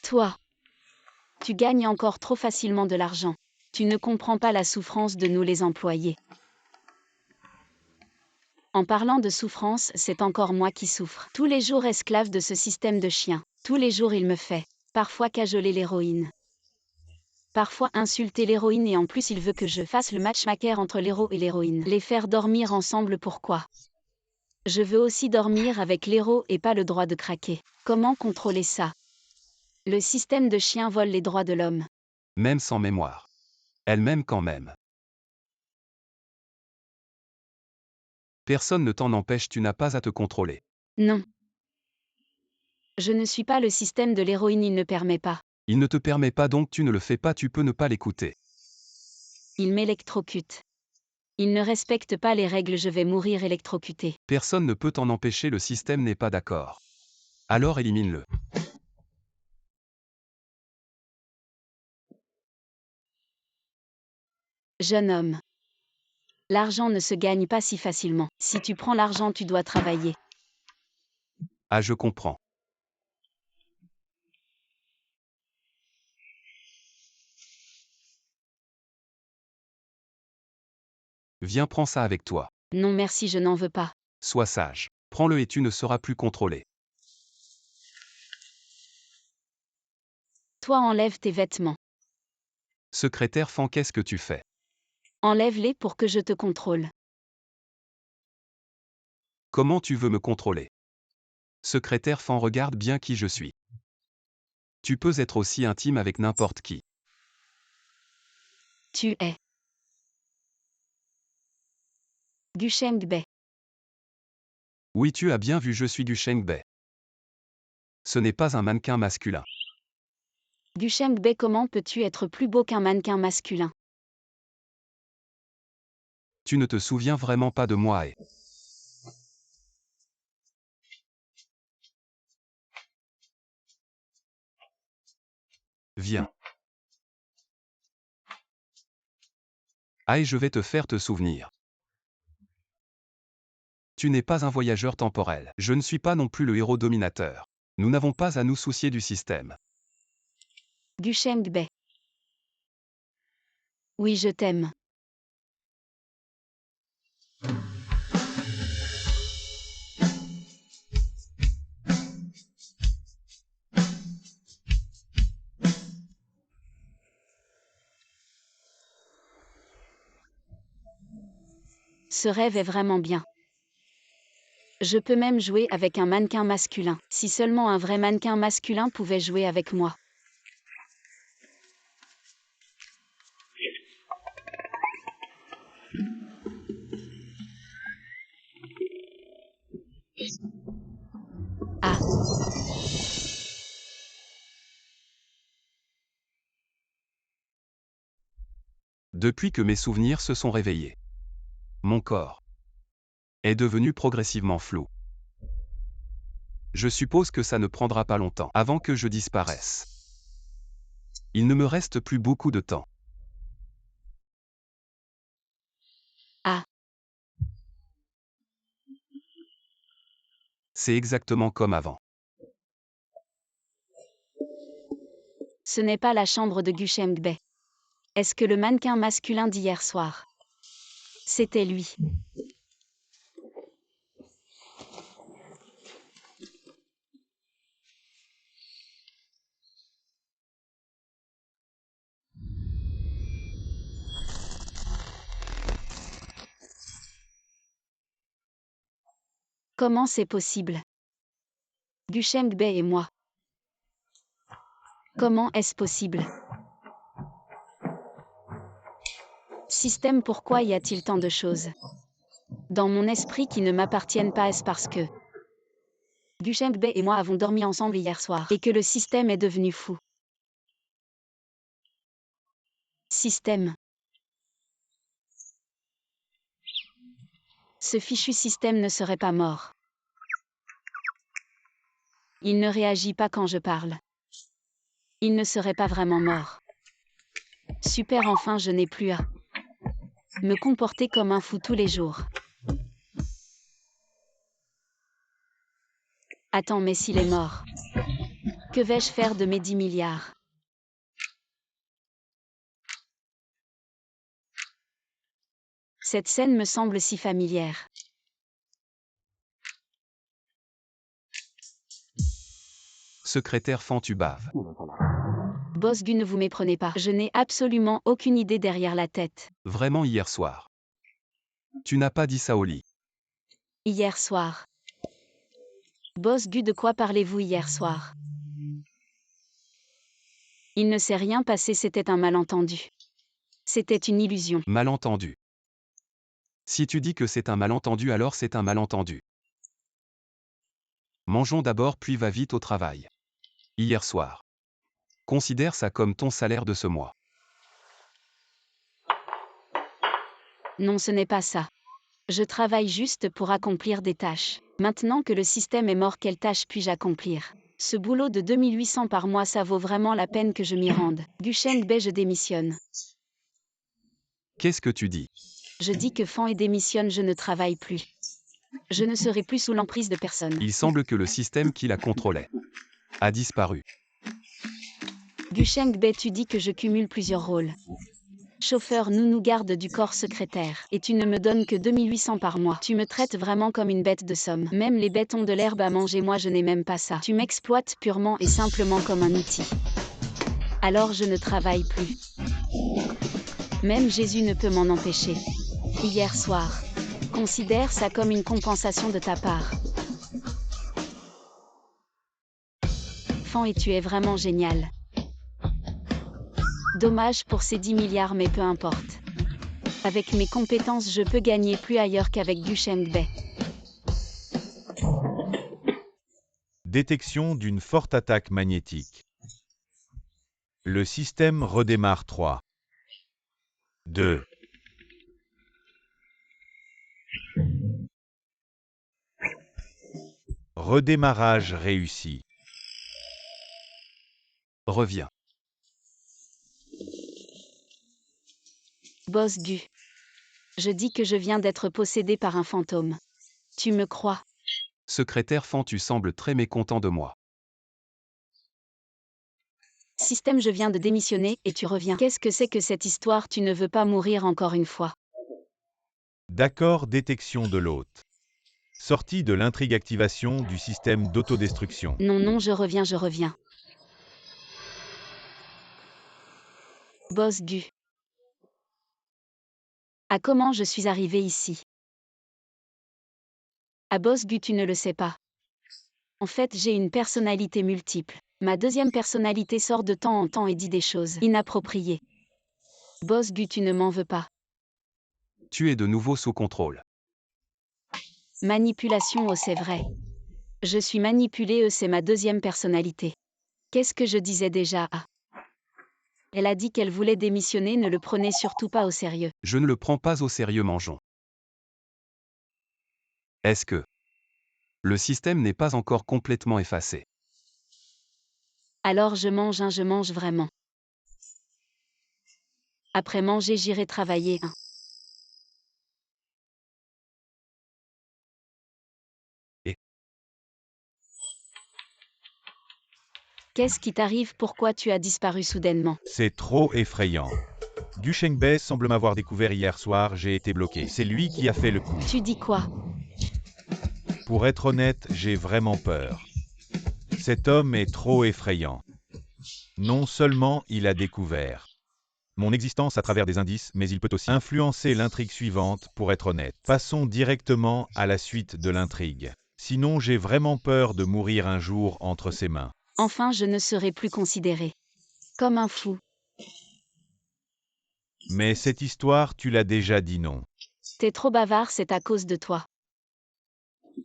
Toi. Tu gagnes encore trop facilement de l'argent. Tu ne comprends pas la souffrance de nous les employés. En parlant de souffrance, c'est encore moi qui souffre. Tous les jours esclave de ce système de chien. Tous les jours il me fait. Parfois cajoler l'héroïne. Parfois insulter l'héroïne, et en plus il veut que je fasse le matchmaker entre l'héros et l'héroïne. Les faire dormir ensemble, pourquoi? Je veux aussi dormir avec l'héros et pas le droit de craquer. Comment contrôler ça? Le système de chien vole les droits de l'homme. Même sans mémoire. Elle m'aime quand même. Personne ne t'en empêche, tu n'as pas à te contrôler. Non. Je ne suis pas le système de l'héroïne, il ne permet pas. Il ne te permet pas, donc tu ne le fais pas, tu peux ne pas l'écouter. Il m'électrocute. Il ne respecte pas les règles, je vais mourir électrocuté. Personne ne peut t'en empêcher, le système n'est pas d'accord. Alors élimine-le. Jeune homme. L'argent ne se gagne pas si facilement. Si tu prends l'argent, tu dois travailler. Ah, je comprends. Viens, prends ça avec toi. Non merci, je n'en veux pas. Sois sage. Prends-le et tu ne seras plus contrôlé. Toi, enlève tes vêtements. Secrétaire Fan, qu'est-ce que tu fais? Enlève-les pour que je te contrôle. Comment tu veux me contrôler? Secrétaire Fan, regarde bien qui je suis. Tu peux être aussi intime avec n'importe qui. Tu es. Gusheng Bay. Oui, tu as bien vu, je suis Gu Shengbei. Ce n'est pas un mannequin masculin. Gu Shengbei, comment peux-tu être plus beau qu'un mannequin masculin? Tu ne te souviens vraiment pas de moi et... Viens. Ah, et je vais te faire te souvenir. Tu n'es pas un voyageur temporel. Je ne suis pas non plus le héros dominateur. Nous n'avons pas à nous soucier du système. Gu Shengbei. Oui, je t'aime. Ce rêve est vraiment bien. Je peux même jouer avec un mannequin masculin. Si seulement un vrai mannequin masculin pouvait jouer avec moi. Ah. Depuis que mes souvenirs se sont réveillés, mon corps est devenu progressivement flou. Je suppose que ça ne prendra pas longtemps avant que je disparaisse. Il ne me reste plus beaucoup de temps. Ah. C'est exactement comme avant. Ce n'est pas la chambre de Gu Shengbei. Est-ce que le mannequin masculin d'hier soir? C'était lui. Comment c'est possible? Gu Shengbei et moi. Comment est-ce possible? Système, pourquoi y a-t-il tant de choses dans mon esprit qui ne m'appartiennent pas? Est-ce parce que Gu Shengbei et moi avons dormi ensemble hier soir et que le système est devenu fou? Système. Ce fichu système ne serait pas mort. Il ne réagit pas quand je parle. Il ne serait pas vraiment mort. Super, enfin je n'ai plus à me comporter comme un fou tous les jours. Attends, mais s'il est mort, que vais-je faire de mes 10 milliards? Cette scène me semble si familière. Secrétaire Fan, tu baves. Boss Gu, ne vous méprenez pas. Je n'ai absolument aucune idée derrière la tête. Vraiment hier soir. Tu n'as pas dit ça au lit. Hier soir. Boss Gu, de quoi parlez-vous hier soir? Il ne s'est rien passé, c'était un malentendu. C'était une illusion. Malentendu. Si tu dis que c'est un malentendu, alors c'est un malentendu. Mangeons d'abord puis va vite au travail. Hier soir. Considère ça comme ton salaire de ce mois. Non, ce n'est pas ça. Je travaille juste pour accomplir des tâches. Maintenant que le système est mort, quelles tâches puis-je accomplir? Ce boulot de 2800 par mois, ça vaut vraiment la peine que je m'y rende. Gu Shengbei, je démissionne. Qu'est-ce que tu dis? Je dis que Fan et démissionne, je ne travaille plus. Je ne serai plus sous l'emprise de personne. Il semble que le système qui la contrôlait a disparu. Gu Shengbei, tu dis que je cumule plusieurs rôles. Chauffeur, nounou, garde du corps, secrétaire. Et tu ne me donnes que 2800 par mois. Tu me traites vraiment comme une bête de somme. Même les bêtes ont de l'herbe à manger, moi je n'ai même pas ça. Tu m'exploites purement et simplement comme un outil. Alors je ne travaille plus. Même Jésus ne peut m'en empêcher. Hier soir. Considère ça comme une compensation de ta part. Fan, et tu es vraiment génial. Dommage pour ces 10 milliards, mais peu importe. Avec mes compétences, je peux gagner plus ailleurs qu'avec Gu Shengbei. Détection d'une forte attaque magnétique. Le système redémarre 3, 2, 1. Redémarrage réussi. Reviens. Boss Gu. Je dis que je viens d'être possédé par un fantôme. Tu me crois? Secrétaire Fan, tu sembles très mécontent de moi. Système, je viens de démissionner et tu reviens. Qu'est-ce que c'est que cette histoire? Tu ne veux pas mourir encore une fois? D'accord, détection de l'hôte. Sortie de l'intrigue, activation du système d'autodestruction. Non, non, je reviens, je reviens. Boss Gu. Ah, comment je suis arrivé ici? Ah, Boss Gu, tu ne le sais pas. En fait, j'ai une personnalité multiple. Ma deuxième personnalité sort de temps en temps et dit des choses inappropriées. Boss Gu, tu ne m'en veux pas. Tu es de nouveau sous contrôle. Manipulation, oh c'est vrai. Je suis manipulée, c'est ma deuxième personnalité. Qu'est-ce que je disais déjà? Ah. Elle a dit qu'elle voulait démissionner, ne le prenez surtout pas au sérieux. Je ne le prends pas au sérieux, Mangeon. Est-ce que le système n'est pas encore complètement effacé? Alors je mange vraiment. Après manger, j'irai travailler. Et qu'est-ce qui t'arrive? Pourquoi tu as disparu soudainement? C'est trop effrayant. Gu Shengbei semble m'avoir découvert hier soir, j'ai été bloqué. C'est lui qui a fait le coup. Tu dis quoi? Pour être honnête, j'ai vraiment peur. Cet homme est trop effrayant. Non seulement il a découvert mon existence à travers des indices, mais il peut aussi influencer l'intrigue suivante, pour être honnête. Passons directement à la suite de l'intrigue. Sinon, j'ai vraiment peur de mourir un jour entre ses mains. Enfin, je ne serai plus considéré comme un fou. Mais cette histoire, tu l'as déjà dit non. T'es trop bavard, c'est à cause de toi.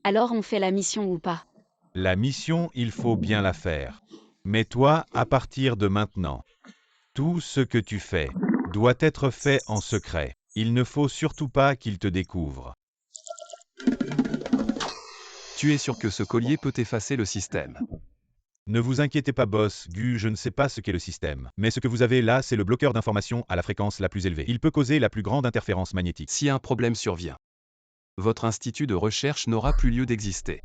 Alors on fait la mission ou pas? La mission, il faut bien la faire. Mais toi, à partir de maintenant, tout ce que tu fais doit être fait en secret. Il ne faut surtout pas qu'il te découvre. tu es sûr que ce collier peut effacer le système? Ne vous inquiétez pas, boss Gu, je ne sais pas ce qu'est le système. Mais ce que vous avez là, c'est le bloqueur d'information à la fréquence la plus élevée. Il peut causer la plus grande interférence magnétique. Si un problème survient, votre institut de recherche n'aura plus lieu d'exister.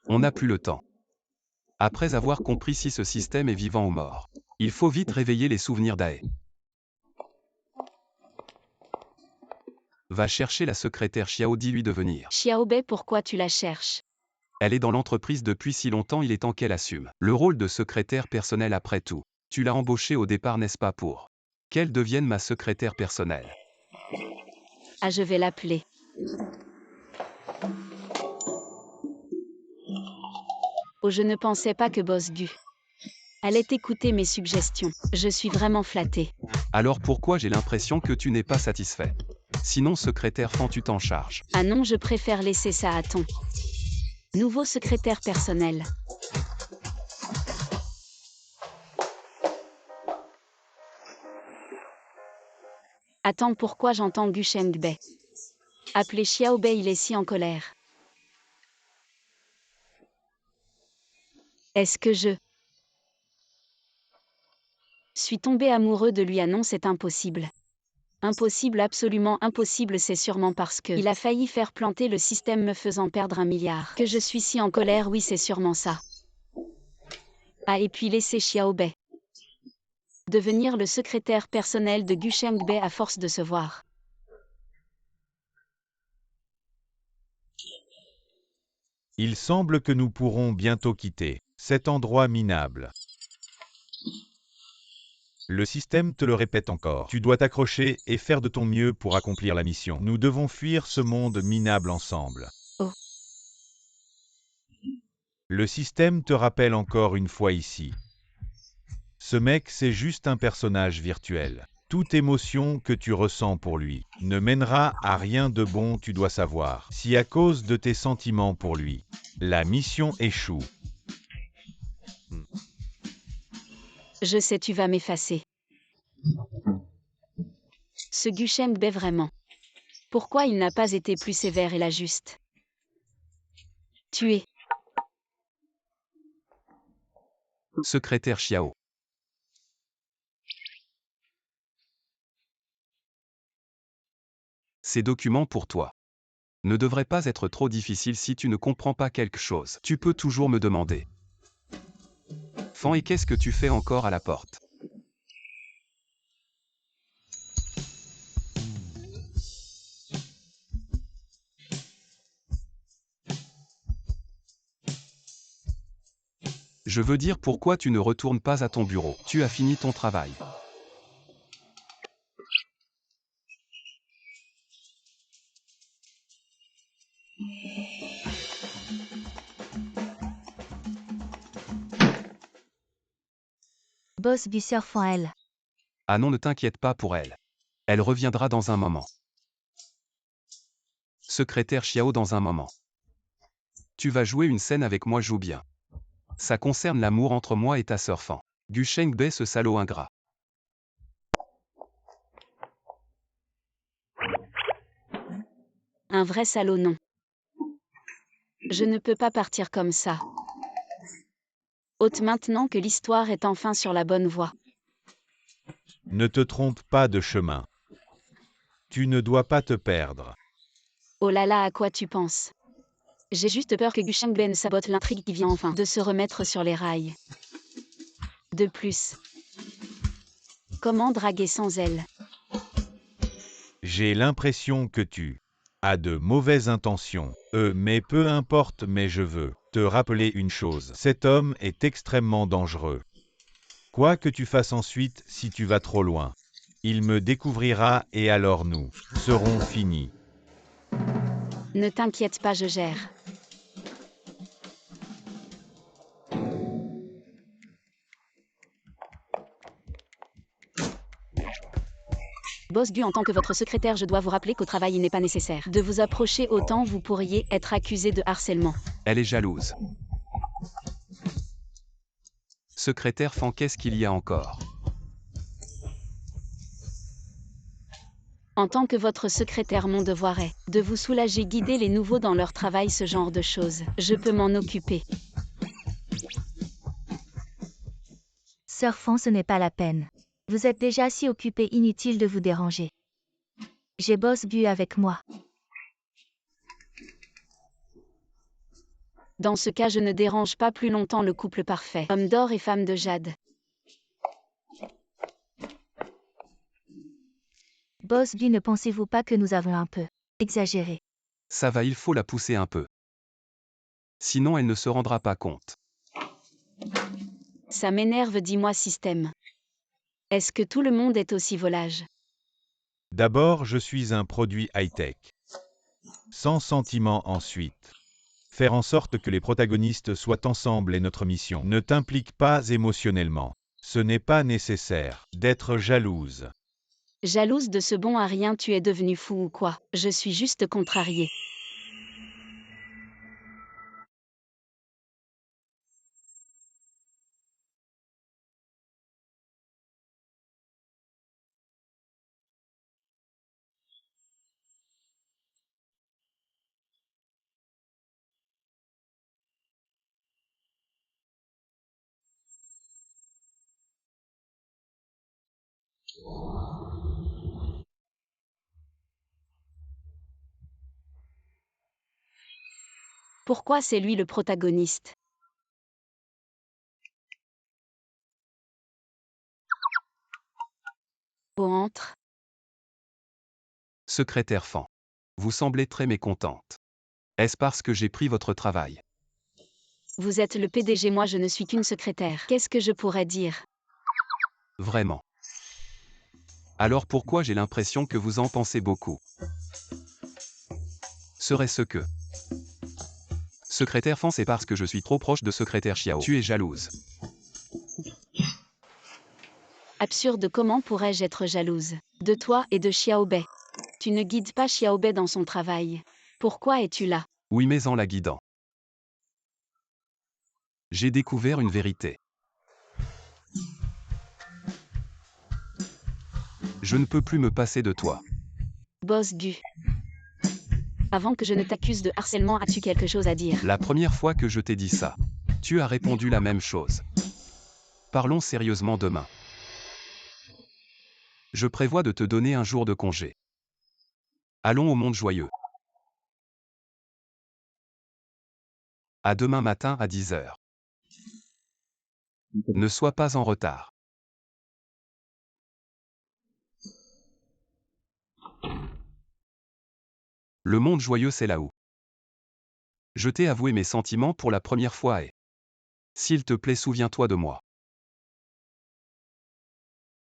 On n'a plus le temps. Après avoir compris si ce système est vivant ou mort, il faut vite réveiller les souvenirs d'Ae. Va chercher la secrétaire Xiao, dis-lui de venir. Xiaobei, pourquoi tu la cherches? Elle est dans l'entreprise depuis si longtemps, il est temps qu'elle assume le rôle de secrétaire personnelle après tout. Tu l'as embauchée au départ, n'est-ce pas, pour qu'elle devienne ma secrétaire personnelle? Ah, je vais l'appeler. Oh, je ne pensais pas que Boss Gu allait écouter mes suggestions. Je suis vraiment flattée. Alors pourquoi j'ai l'impression que tu n'es pas satisfait? Sinon, secrétaire Fan, tu t'en charges. Ah non, je préfère laisser ça à ton nouveau secrétaire personnel. Attends, pourquoi j'entends Gu Shengbei appeler Xiaobei? Il est si en colère. Est-ce que je suis tombé amoureux de lui? Ah non, c'est impossible. Impossible, absolument impossible, c'est sûrement parce que il a failli faire planter le système me faisant perdre 1 milliard. Que je suis si en colère, oui, c'est sûrement ça. Ah, et puis laisser Xiaobei devenir le secrétaire personnel de Gu Shengbei à force de se voir. Il semble que nous pourrons bientôt quitter cet endroit minable. Le système te le répète encore. Tu dois t'accrocher et faire de ton mieux pour accomplir la mission. Nous devons fuir ce monde minable ensemble. Oh. Le système te rappelle encore une fois ici. Ce mec, c'est juste un personnage virtuel. Toute émotion que tu ressens pour lui ne mènera à rien de bon, tu dois savoir. Si à cause de tes sentiments pour lui, la mission échoue. Je sais tu vas m'effacer. Ce Gusheng Bei vraiment. Pourquoi il n'a pas été plus sévère et la juste? Tué. Secrétaire Xiao. Ces documents pour toi ne devraient pas être trop difficiles si tu ne comprends pas quelque chose. Tu peux toujours me demander. Fan, et qu'est-ce que tu fais encore à la porte? Je veux dire, pourquoi tu ne retournes pas à ton bureau? Tu as fini ton travail. Boss Bu surfant elle. Ah non, ne t'inquiète pas pour elle. Elle reviendra dans un moment. Secrétaire Xiao, dans un moment. Tu vas jouer une scène avec moi, joue bien. Ça concerne l'amour entre moi et ta sœur Fan. Gusheng Bei, ce salaud ingrat. Un vrai salaud non. Je ne peux pas partir comme ça. Ôte maintenant que l'histoire est enfin sur la bonne voie. Ne te trompe pas de chemin. Tu ne dois pas te perdre. Oh là là, à quoi tu penses? J'ai juste peur que Gusheng Bei ne sabote l'intrigue qui vient enfin de se remettre sur les rails. De plus, comment draguer sans elle? J'ai l'impression que tu as de mauvaises intentions. Mais peu importe, mais je veux te rappeler une chose. Cet homme est extrêmement dangereux. Quoi que tu fasses ensuite, si tu vas trop loin, il me découvrira et alors nous serons finis. Ne t'inquiète pas, je gère. Boss Bu, en tant que votre secrétaire, je dois vous rappeler qu'au travail, il n'est pas nécessaire de vous approcher autant, vous pourriez être accusé de harcèlement. Elle est jalouse. Secrétaire Fan, qu'est-ce qu'il y a encore? En tant que votre secrétaire, mon devoir est de vous soulager, guider les nouveaux dans leur travail, ce genre de choses. Je peux m'en occuper. Sœur Fan, ce n'est pas la peine. Vous êtes déjà si occupé, inutile de vous déranger. J'ai Boss Bu avec moi. Dans ce cas, je ne dérange pas plus longtemps le couple parfait, homme d'or et femme de jade. Boss Bu, ne pensez-vous pas que nous avons un peu exagéré? Ça va, il faut la pousser un peu. Sinon, elle ne se rendra pas compte. Ça m'énerve, dis-moi, système. Est-ce que tout le monde est aussi volage? D'abord, je suis un produit high-tech. Sans sentiment ensuite. Faire en sorte que les protagonistes soient ensemble est notre mission. Ne t'implique pas émotionnellement. Ce n'est pas nécessaire d'être jalouse. Jalouse de ce bon à rien, tu es devenu fou ou quoi? Je suis juste contrariée. Pourquoi c'est lui le protagoniste? Oh, entre. Secrétaire Fan. Vous semblez très mécontente. Est-ce parce que j'ai pris votre travail? Vous êtes le PDG, moi je ne suis qu'une secrétaire. Qu'est-ce que je pourrais dire? Vraiment. Alors pourquoi j'ai l'impression que vous en pensez beaucoup? Serait-ce que... Secrétaire Fan, c'est parce que je suis trop proche de secrétaire Xiao. Tu es jalouse. Absurde, comment pourrais-je être jalouse de toi et de Xiaobei? Tu ne guides pas Xiaobei dans son travail. Pourquoi es-tu là? Oui, mais en la guidant. J'ai découvert une vérité. Je ne peux plus me passer de toi. Boss Gu. Avant que je ne t'accuse de harcèlement, as-tu quelque chose à dire? La première fois que je t'ai dit ça, tu as répondu la même chose. Parlons sérieusement demain. Je prévois de te donner un jour de congé. Allons au monde joyeux. À demain matin à 10 h. Ne sois pas en retard. Le monde joyeux, c'est là-haut. Je t'ai avoué mes sentiments pour la première fois et... S'il te plaît, souviens-toi de moi.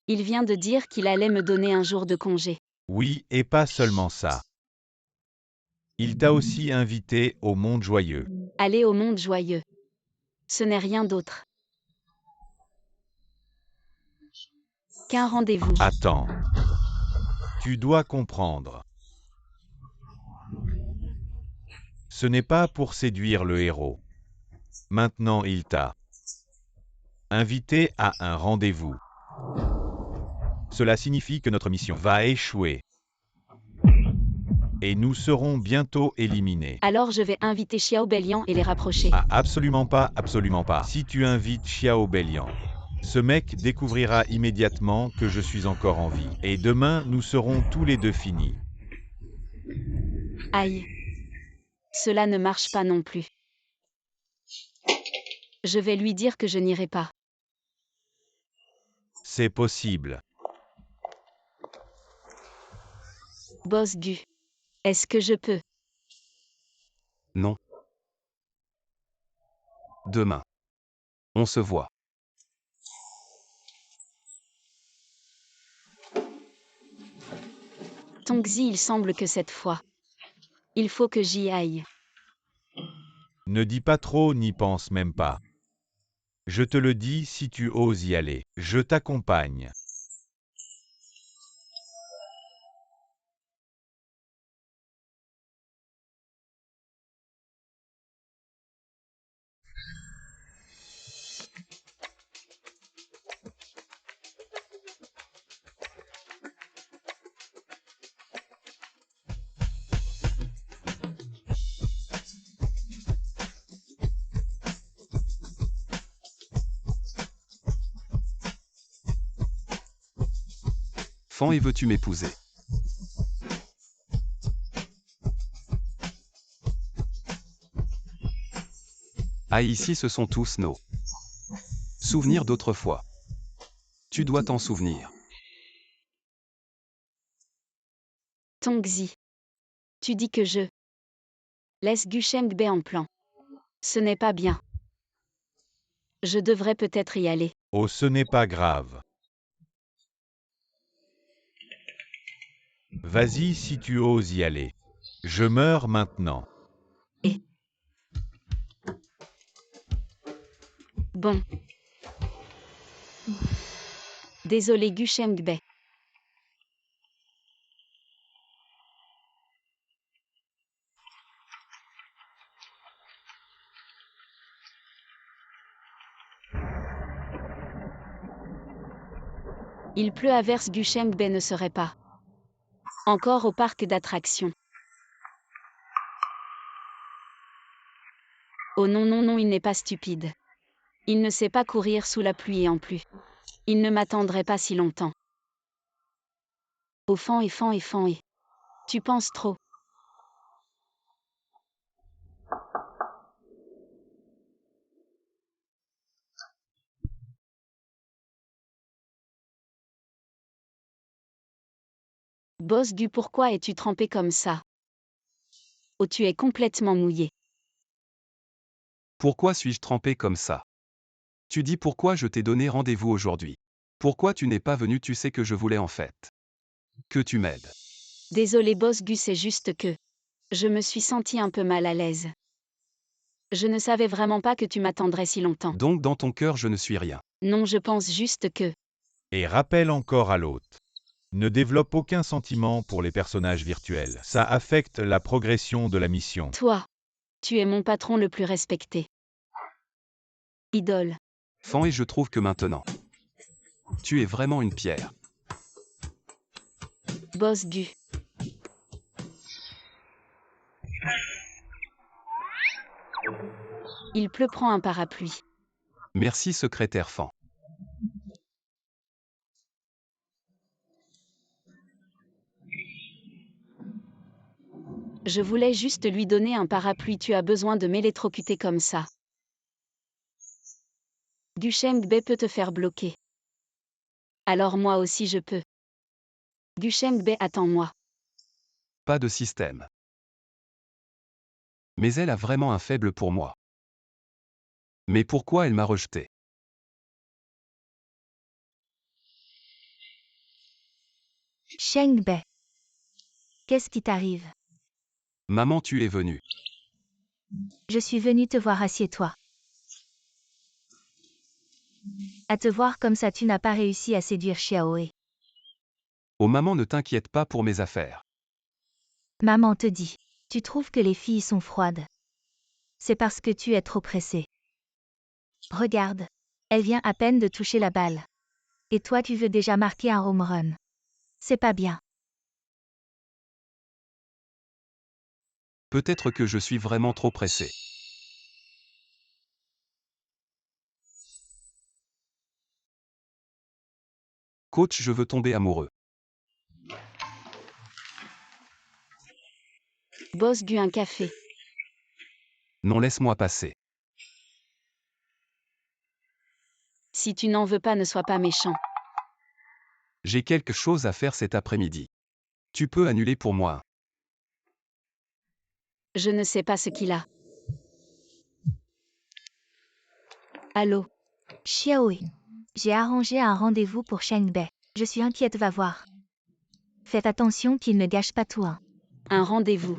Il vient de dire qu'il allait me donner un jour de congé. Oui, et pas seulement ça. Il t'a aussi invité au monde joyeux. Aller au monde joyeux. Ce n'est rien d'autre qu'un rendez-vous. Attends. Tu dois comprendre. Ce n'est pas pour séduire le héros. Maintenant, il t'a invité à un rendez-vous. Cela signifie que notre mission va échouer. Et nous serons bientôt éliminés. Alors je vais inviter Xiaobei Liang et les rapprocher. Ah, absolument pas, absolument pas. Si tu invites Xiaobei Liang, ce mec découvrira immédiatement que je suis encore en vie. Et demain, nous serons tous les deux finis. Aïe. Cela ne marche pas non plus. Je vais lui dire que je n'irai pas. C'est possible. Boss Gu. Est-ce que je peux? Non. Demain. On se voit. Tongzi, il semble que cette fois, il faut que j'y aille. Ne dis pas trop, n'y pense même pas. Je te le dis si tu oses y aller. Je t'accompagne. Fan, et veux-tu m'épouser? Ah, ici ce sont tous nos souvenirs d'autrefois. Tu dois t'en souvenir. Tongzi. Tu dis que je laisse Gu Shengbei en plan. Ce n'est pas bien. Je devrais peut-être y aller. Oh, ce n'est pas grave. Vas-y si tu oses y aller. Je meurs maintenant. Bon. Désolé Gu Shengbei. Il pleut à verse, Gu Shengbei ne serait pas encore au parc d'attractions. Oh non non non, il n'est pas stupide. Il ne sait pas courir sous la pluie et en plus. Il ne m'attendrait pas si longtemps. Au fond et fond et fond et. Tu penses trop. Boss Gu, pourquoi es-tu trempé comme ça? Oh, tu es complètement mouillé. Pourquoi suis-je trempé comme ça? Tu dis pourquoi je t'ai donné rendez-vous aujourd'hui. Pourquoi tu n'es pas venu? Tu sais que je voulais en fait que tu m'aides. Désolé Boss Gu, c'est juste que je me suis senti un peu mal à l'aise. Je ne savais vraiment pas que tu m'attendrais si longtemps. Donc dans ton cœur je ne suis rien. Non, je pense juste que Et rappelle encore à l'hôte. Ne développe aucun sentiment pour les personnages virtuels. Ça affecte la progression de la mission. Toi, tu es mon patron le plus respecté. Idole. Fan, et je trouve que maintenant, tu es vraiment une pierre. Boss Gu. Il pleut, prends un parapluie. Merci secrétaire Fan. Je voulais juste lui donner un parapluie, tu as besoin de m'électrocuter comme ça. Du Shengbe peut te faire bloquer. Alors moi aussi je peux. Du Shengbe, attends-moi. Pas de système. Mais elle a vraiment un faible pour moi. Mais pourquoi elle m'a rejeté? Shengbe. Qu'est-ce qui t'arrive? Maman, tu es venue. Je suis venue te voir, assieds-toi. À te voir comme ça, tu n'as pas réussi à séduire Xiaoe. Oh maman, ne t'inquiète pas pour mes affaires. Maman te dit. Tu trouves que les filles sont froides. C'est parce que tu es trop pressé. Regarde. Elle vient à peine de toucher la balle. Et toi tu veux déjà marquer un home run. C'est pas bien. Peut-être que je suis vraiment trop pressé. Coach, je veux tomber amoureux. Boss Gu, un café. Non, laisse-moi passer. Si tu n'en veux pas, ne sois pas méchant. J'ai quelque chose à faire cet après-midi. Tu peux annuler pour moi. Je ne sais pas ce qu'il a. Allô? Xiaoe. J'ai arrangé un rendez-vous pour Shengbe. Je suis inquiète, va voir. Faites attention qu'il ne gâche pas tout. Un rendez-vous.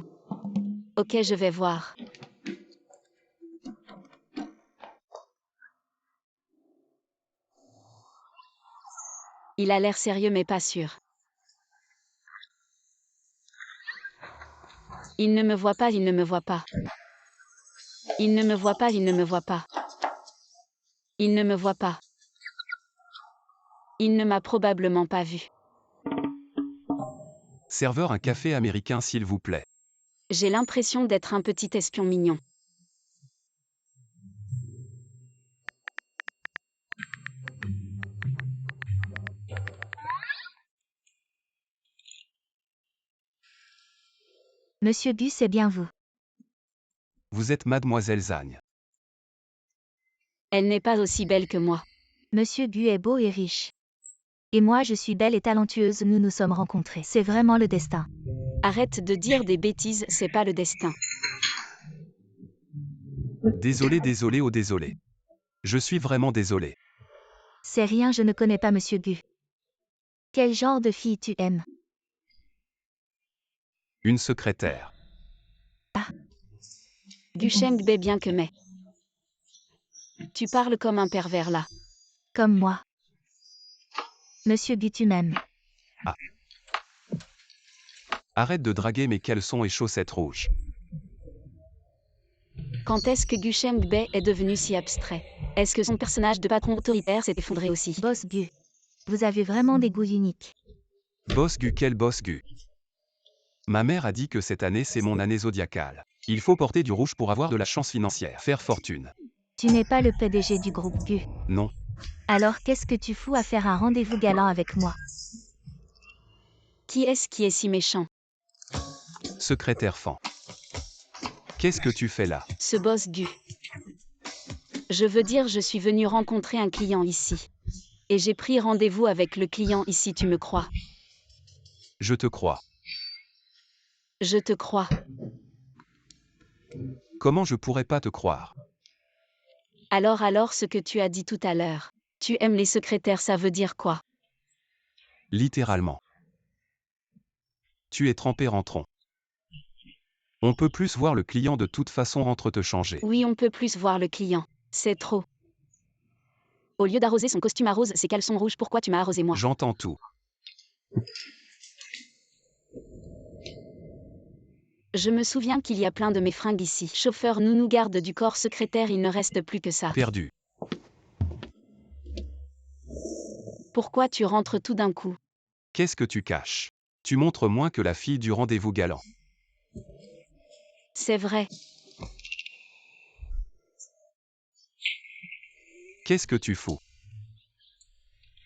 Ok, je vais voir. Il a l'air sérieux mais pas sûr. Il ne me voit pas, il ne me voit pas. Il ne me voit pas, il ne me voit pas. Il ne me voit pas. Il ne m'a probablement pas vu. Serveur, un café américain s'il vous plaît. J'ai l'impression d'être un petit espion mignon. Monsieur Gu, c'est bien vous. Vous êtes mademoiselle Zagne. Elle n'est pas aussi belle que moi. Monsieur Gu est beau et riche. Et moi je suis belle et talentueuse, nous nous sommes rencontrés. C'est vraiment le destin. Arrête de dire des bêtises, c'est pas le destin. Désolé, désolé, oh désolé. Je suis vraiment désolé. C'est rien, je ne connais pas Monsieur Gu. Quel genre de fille tu aimes? Une secrétaire. Du Shengbe, bien que mais. Tu parles comme un pervers là. Comme moi. Monsieur Gu, tu m'aimes. Arrête de draguer mes caleçons et chaussettes rouges. Quand est-ce que Gu Shengbe est devenu si abstrait? Est-ce que son personnage de patron autoritaire s'est effondré aussi? Boss Gu. Vous avez vraiment des goûts uniques. Boss Gu, quel boss Gu? Ma mère a dit que cette année c'est mon année zodiacale. Il faut porter du rouge pour avoir de la chance financière, faire fortune. Tu n'es pas le PDG du groupe Gu. Non. Alors qu'est-ce que tu fous à faire un rendez-vous galant avec moi? Qui est si méchant? Secrétaire Fan. Qu'est-ce que tu fais là? Ce boss Gu. Je veux dire, je suis venu rencontrer un client ici. Et j'ai pris rendez-vous avec le client ici, tu me crois? Je te crois. Je te crois. Comment je pourrais pas te croire? Alors ce que tu as dit tout à l'heure. Tu aimes les secrétaires, ça veut dire quoi? Littéralement. Tu es trempé en tronc. On peut plus voir le client de toute façon, rentre te changer. Oui, on peut plus voir le client. C'est trop. Au lieu d'arroser son costume à rose, ses caleçons rouges, pourquoi tu m'as arrosé moi? J'entends tout. Je me souviens qu'il y a plein de mes fringues ici. Chauffeur, nounou, garde du corps, secrétaire, il ne reste plus que ça. Perdu. Pourquoi tu rentres tout d'un coup? Qu'est-ce que tu caches? Tu montres moins que la fille du rendez-vous galant. C'est vrai. Qu'est-ce que tu fous?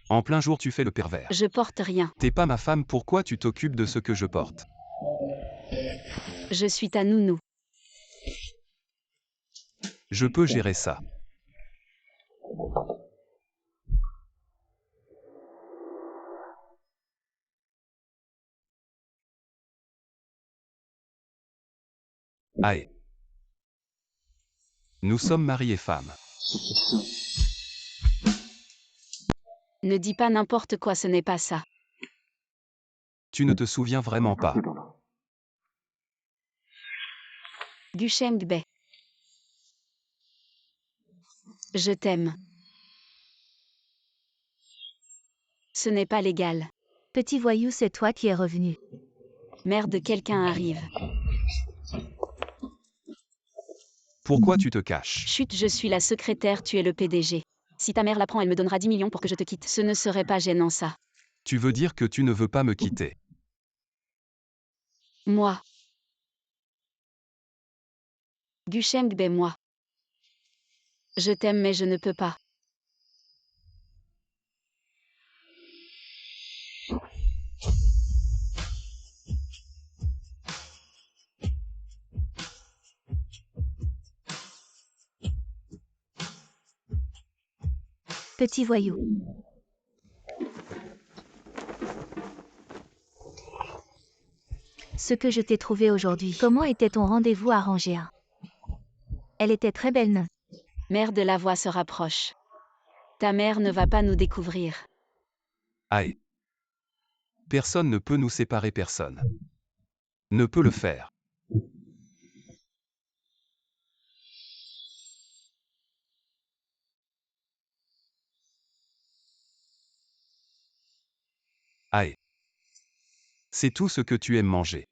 En plein jour tu fais le pervers. Je porte rien. T'es pas ma femme, pourquoi tu t'occupes de ce que je porte? Je suis ta nounou. Je peux gérer ça. Aïe. Nous sommes mari et femme. Ne dis pas n'importe quoi, ce n'est pas ça. Tu ne te souviens vraiment pas. Gusheng Bay. Je t'aime. Ce n'est pas légal. Petit voyou, c'est toi qui es revenu. Merde, quelqu'un arrive. Pourquoi tu te caches? Chut, je suis la secrétaire, tu es le PDG. Si ta mère l'apprend, elle me donnera 10 millions pour que je te quitte. Ce ne serait pas gênant ça. Tu veux dire que tu ne veux pas me quitter? Moi. Gusheng Bay, moi. Je t'aime mais je ne peux pas. Petit voyou. Ce que je t'ai trouvé aujourd'hui. Comment était ton rendez-vous arrangé, hein? Elle était très belle, non? Merde, la voix se rapproche. Ta mère ne va pas nous découvrir. Aïe. Personne ne peut nous séparer, personne ne peut le faire. Aïe. C'est tout ce que tu aimes manger.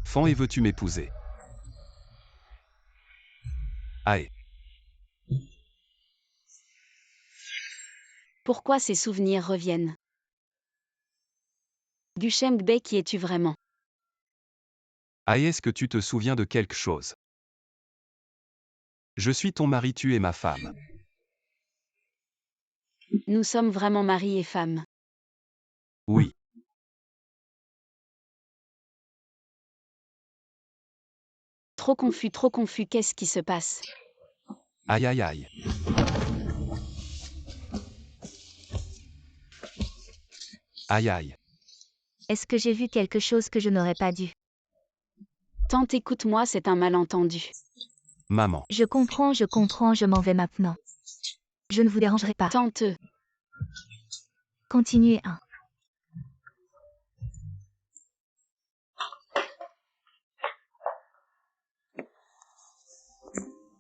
Fan, et veux-tu m'épouser? Aïe. Pourquoi ces souvenirs reviennent? Gusheng Bay, qui es-tu vraiment? Aïe, est-ce que tu te souviens de quelque chose? Je suis ton mari, tu es ma femme. Nous sommes vraiment mari et femme. Oui. Trop confus, qu'est-ce qui se passe? Aïe aïe aïe. Aïe aïe. Est-ce que j'ai vu quelque chose que je n'aurais pas dû? Tante, écoute-moi, c'est un malentendu. Maman. Je comprends, je m'en vais maintenant. Je ne vous dérangerai pas. Tante, Continuez, hein.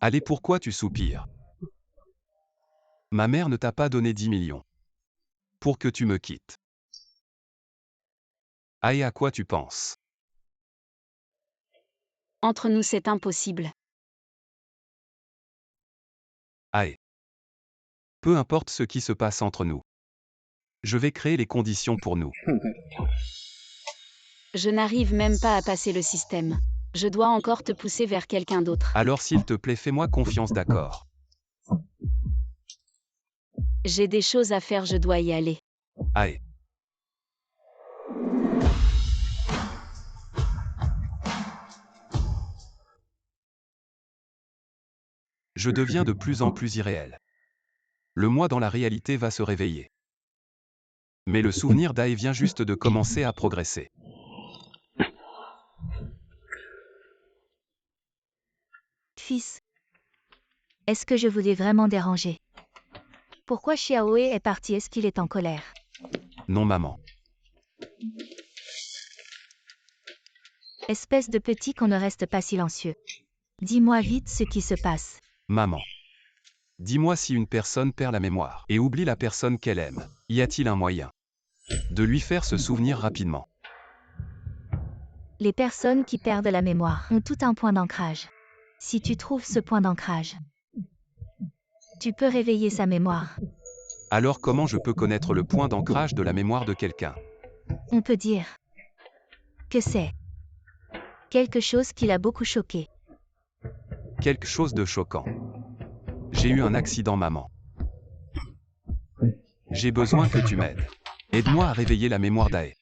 Allez, pourquoi tu soupires? Ma mère ne t'a pas donné 10 millions. Pour que tu me quittes. Aïe, à quoi tu penses? entre nous c'est impossible. Aïe. Peu importe ce qui se passe entre nous. Je vais créer les conditions pour nous. Je n'arrive même pas à passer le système. Je dois encore te pousser vers quelqu'un d'autre. Alors s'il te plaît, fais-moi confiance, d'accord? J'ai des choses à faire, je dois y aller. Aïe. Je deviens de plus en plus irréel. Le moi dans la réalité va se réveiller. Mais le souvenir d'Aïe vient juste de commencer à progresser. Fils. Est-ce que je vous ai vraiment dérangé? Pourquoi Xiaoe est parti? Est-ce qu'il est en colère? Non maman. Espèce de petit qu'on ne reste pas silencieux. Dis-moi vite ce qui se passe. Maman. Dis-moi si une personne perd la mémoire et oublie la personne qu'elle aime. Y a-t-il un moyen de lui faire se souvenir rapidement? Les personnes qui perdent la mémoire ont tout un point d'ancrage. Si tu trouves ce point d'ancrage, tu peux réveiller sa mémoire. Alors comment je peux connaître le point d'ancrage de la mémoire de quelqu'un? On peut dire que c'est quelque chose qui l'a beaucoup choqué. Quelque chose de choquant. J'ai eu un accident maman. J'ai besoin que tu m'aides. Aide-moi à réveiller la mémoire d'Ae.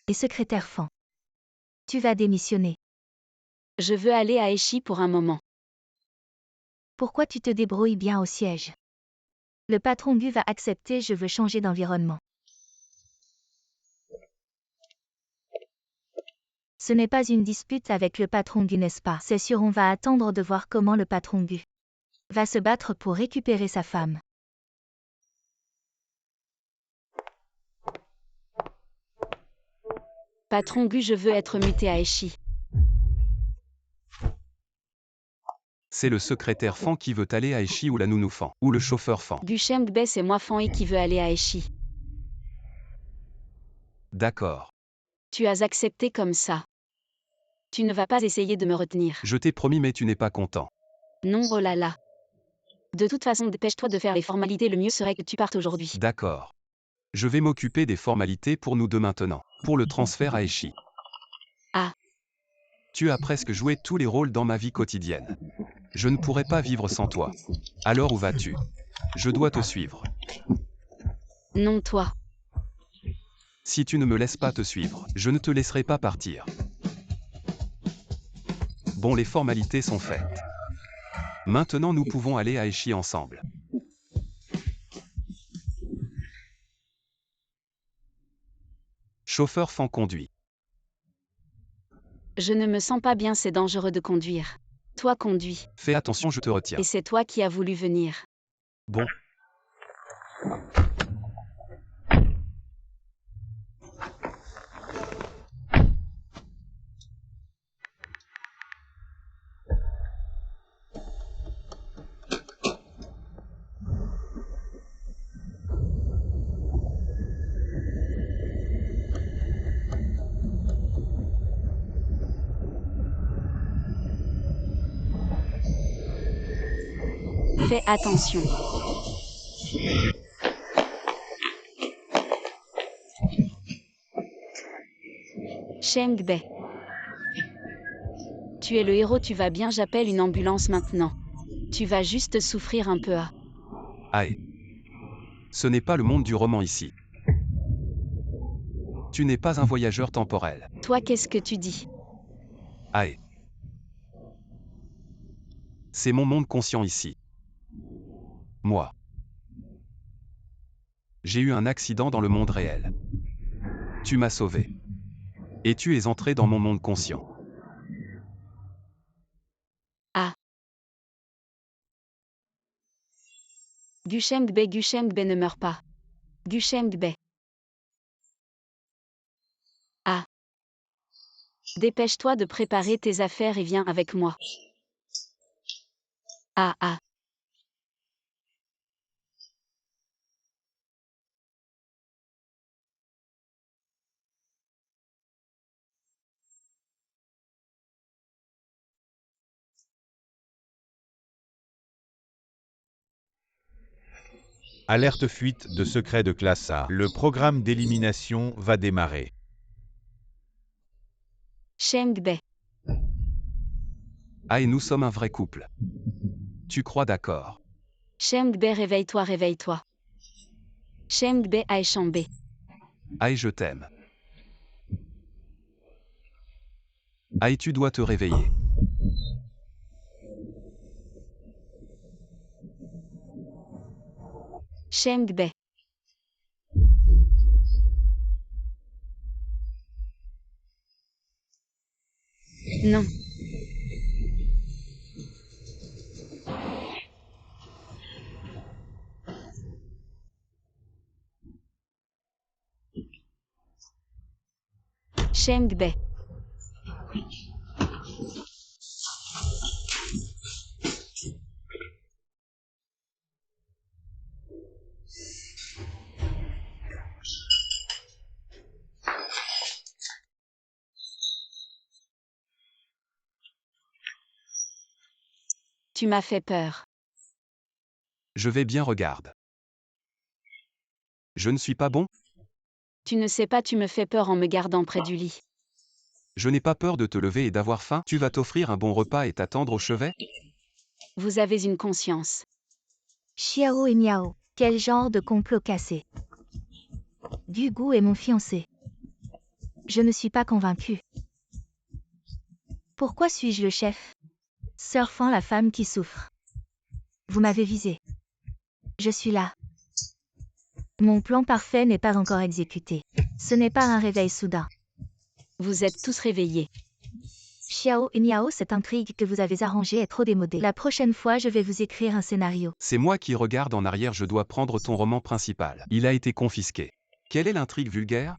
Et secrétaire Fan, tu vas démissionner. Je veux aller à Eshi pour un moment. Pourquoi tu te débrouilles bien au siège? Le patron Gu va accepter, je veux changer d'environnement. Ce n'est pas une dispute avec le patron Gu, n'est-ce pas? C'est sûr, on va attendre de voir comment le patron Gu va se battre pour récupérer sa femme. Patron Gu, je veux être muté à Eshi. C'est le secrétaire Fan qui veut aller à Eshi ou la nounou Fan, ou le chauffeur Fan. Gu Shengbe, c'est moi Fan qui veut aller à Eshi. D'accord. Tu as accepté comme ça. Tu ne vas pas essayer de me retenir. Je t'ai promis mais tu n'es pas content. Non, oh là là. De toute façon, dépêche-toi de faire les formalités, le mieux serait que tu partes aujourd'hui. D'accord. Je vais m'occuper des formalités pour nous deux maintenant. Pour le transfert à Eshi. Ah. Tu as presque joué tous les rôles dans ma vie quotidienne. Je ne pourrais pas vivre sans toi. Alors où vas-tu? Je dois te suivre. Non, toi. Si tu ne me laisses pas te suivre, je ne te laisserai pas partir. Bon, les formalités sont faites. Maintenant nous pouvons aller à Eshi ensemble. Chauffeur Fan conduit. Je ne me sens pas bien, c'est dangereux de conduire. Toi conduis. Fais attention, je te retiens. Et c'est toi qui as voulu venir. Bon. Fais attention. Shengbe. Tu es le héros, tu vas bien, j'appelle une ambulance maintenant. Tu vas juste souffrir un peu. Aïe. Ce n'est pas le monde du roman ici. Tu n'es pas un voyageur temporel. Toi, qu'est-ce que tu dis? Aïe. C'est mon monde conscient ici. Moi. J'ai eu un accident dans le monde réel. Tu m'as sauvé. Et tu es entré dans mon monde conscient. Ah. Gu Shengbe ne meurt pas. Gu Shengbe. Ah. Dépêche-toi de préparer tes affaires et viens avec moi. Ah ah. Alerte fuite de secrets de classe A. Le programme d'élimination va démarrer. Shengbe. Ah, et nous sommes un vrai couple. Tu crois d'accord? Shengbe, réveille-toi, réveille-toi. Shengbe Aeshambe. Aïe, je t'aime. Aïe, tu dois te réveiller. Shengbe. Non. Cheng Bei. Tu m'as fait peur. Je vais bien, regarde. Je ne suis pas bon? Tu ne sais pas, tu me fais peur en me gardant près du lit. Je n'ai pas peur de te lever et d'avoir faim. Tu vas t'offrir un bon repas et t'attendre au chevet? Vous avez une conscience. Xiao et Miao, quel genre de complot cassé? Du Gu est mon fiancé. Je ne suis pas convaincue. Pourquoi suis-je le chef? Surfant la femme qui souffre. Vous m'avez visé. Je suis là. Mon plan parfait n'est pas encore exécuté. Ce n'est pas un réveil soudain. Vous êtes tous réveillés. Xiao et Miao, cette intrigue que vous avez arrangée est trop démodée. La prochaine fois, je vais vous écrire un scénario. C'est moi qui regarde en arrière, je dois prendre ton roman principal. Il a été confisqué. Quelle est l'intrigue vulgaire?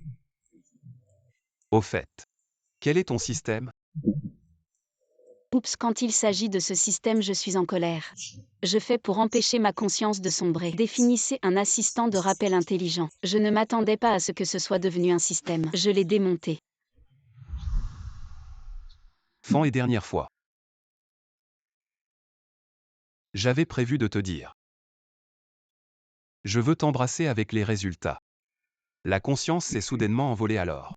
Au fait. Quel est ton système? Oups, quand il s'agit de ce système, je suis en colère. Je fais pour empêcher ma conscience de sombrer. Définissez un assistant de rappel intelligent. Je ne m'attendais pas à ce que ce soit devenu un système. Je l'ai démonté. Fan et dernière fois. J'avais prévu de te dire. Je veux t'embrasser avec les résultats. La conscience s'est soudainement envolée alors.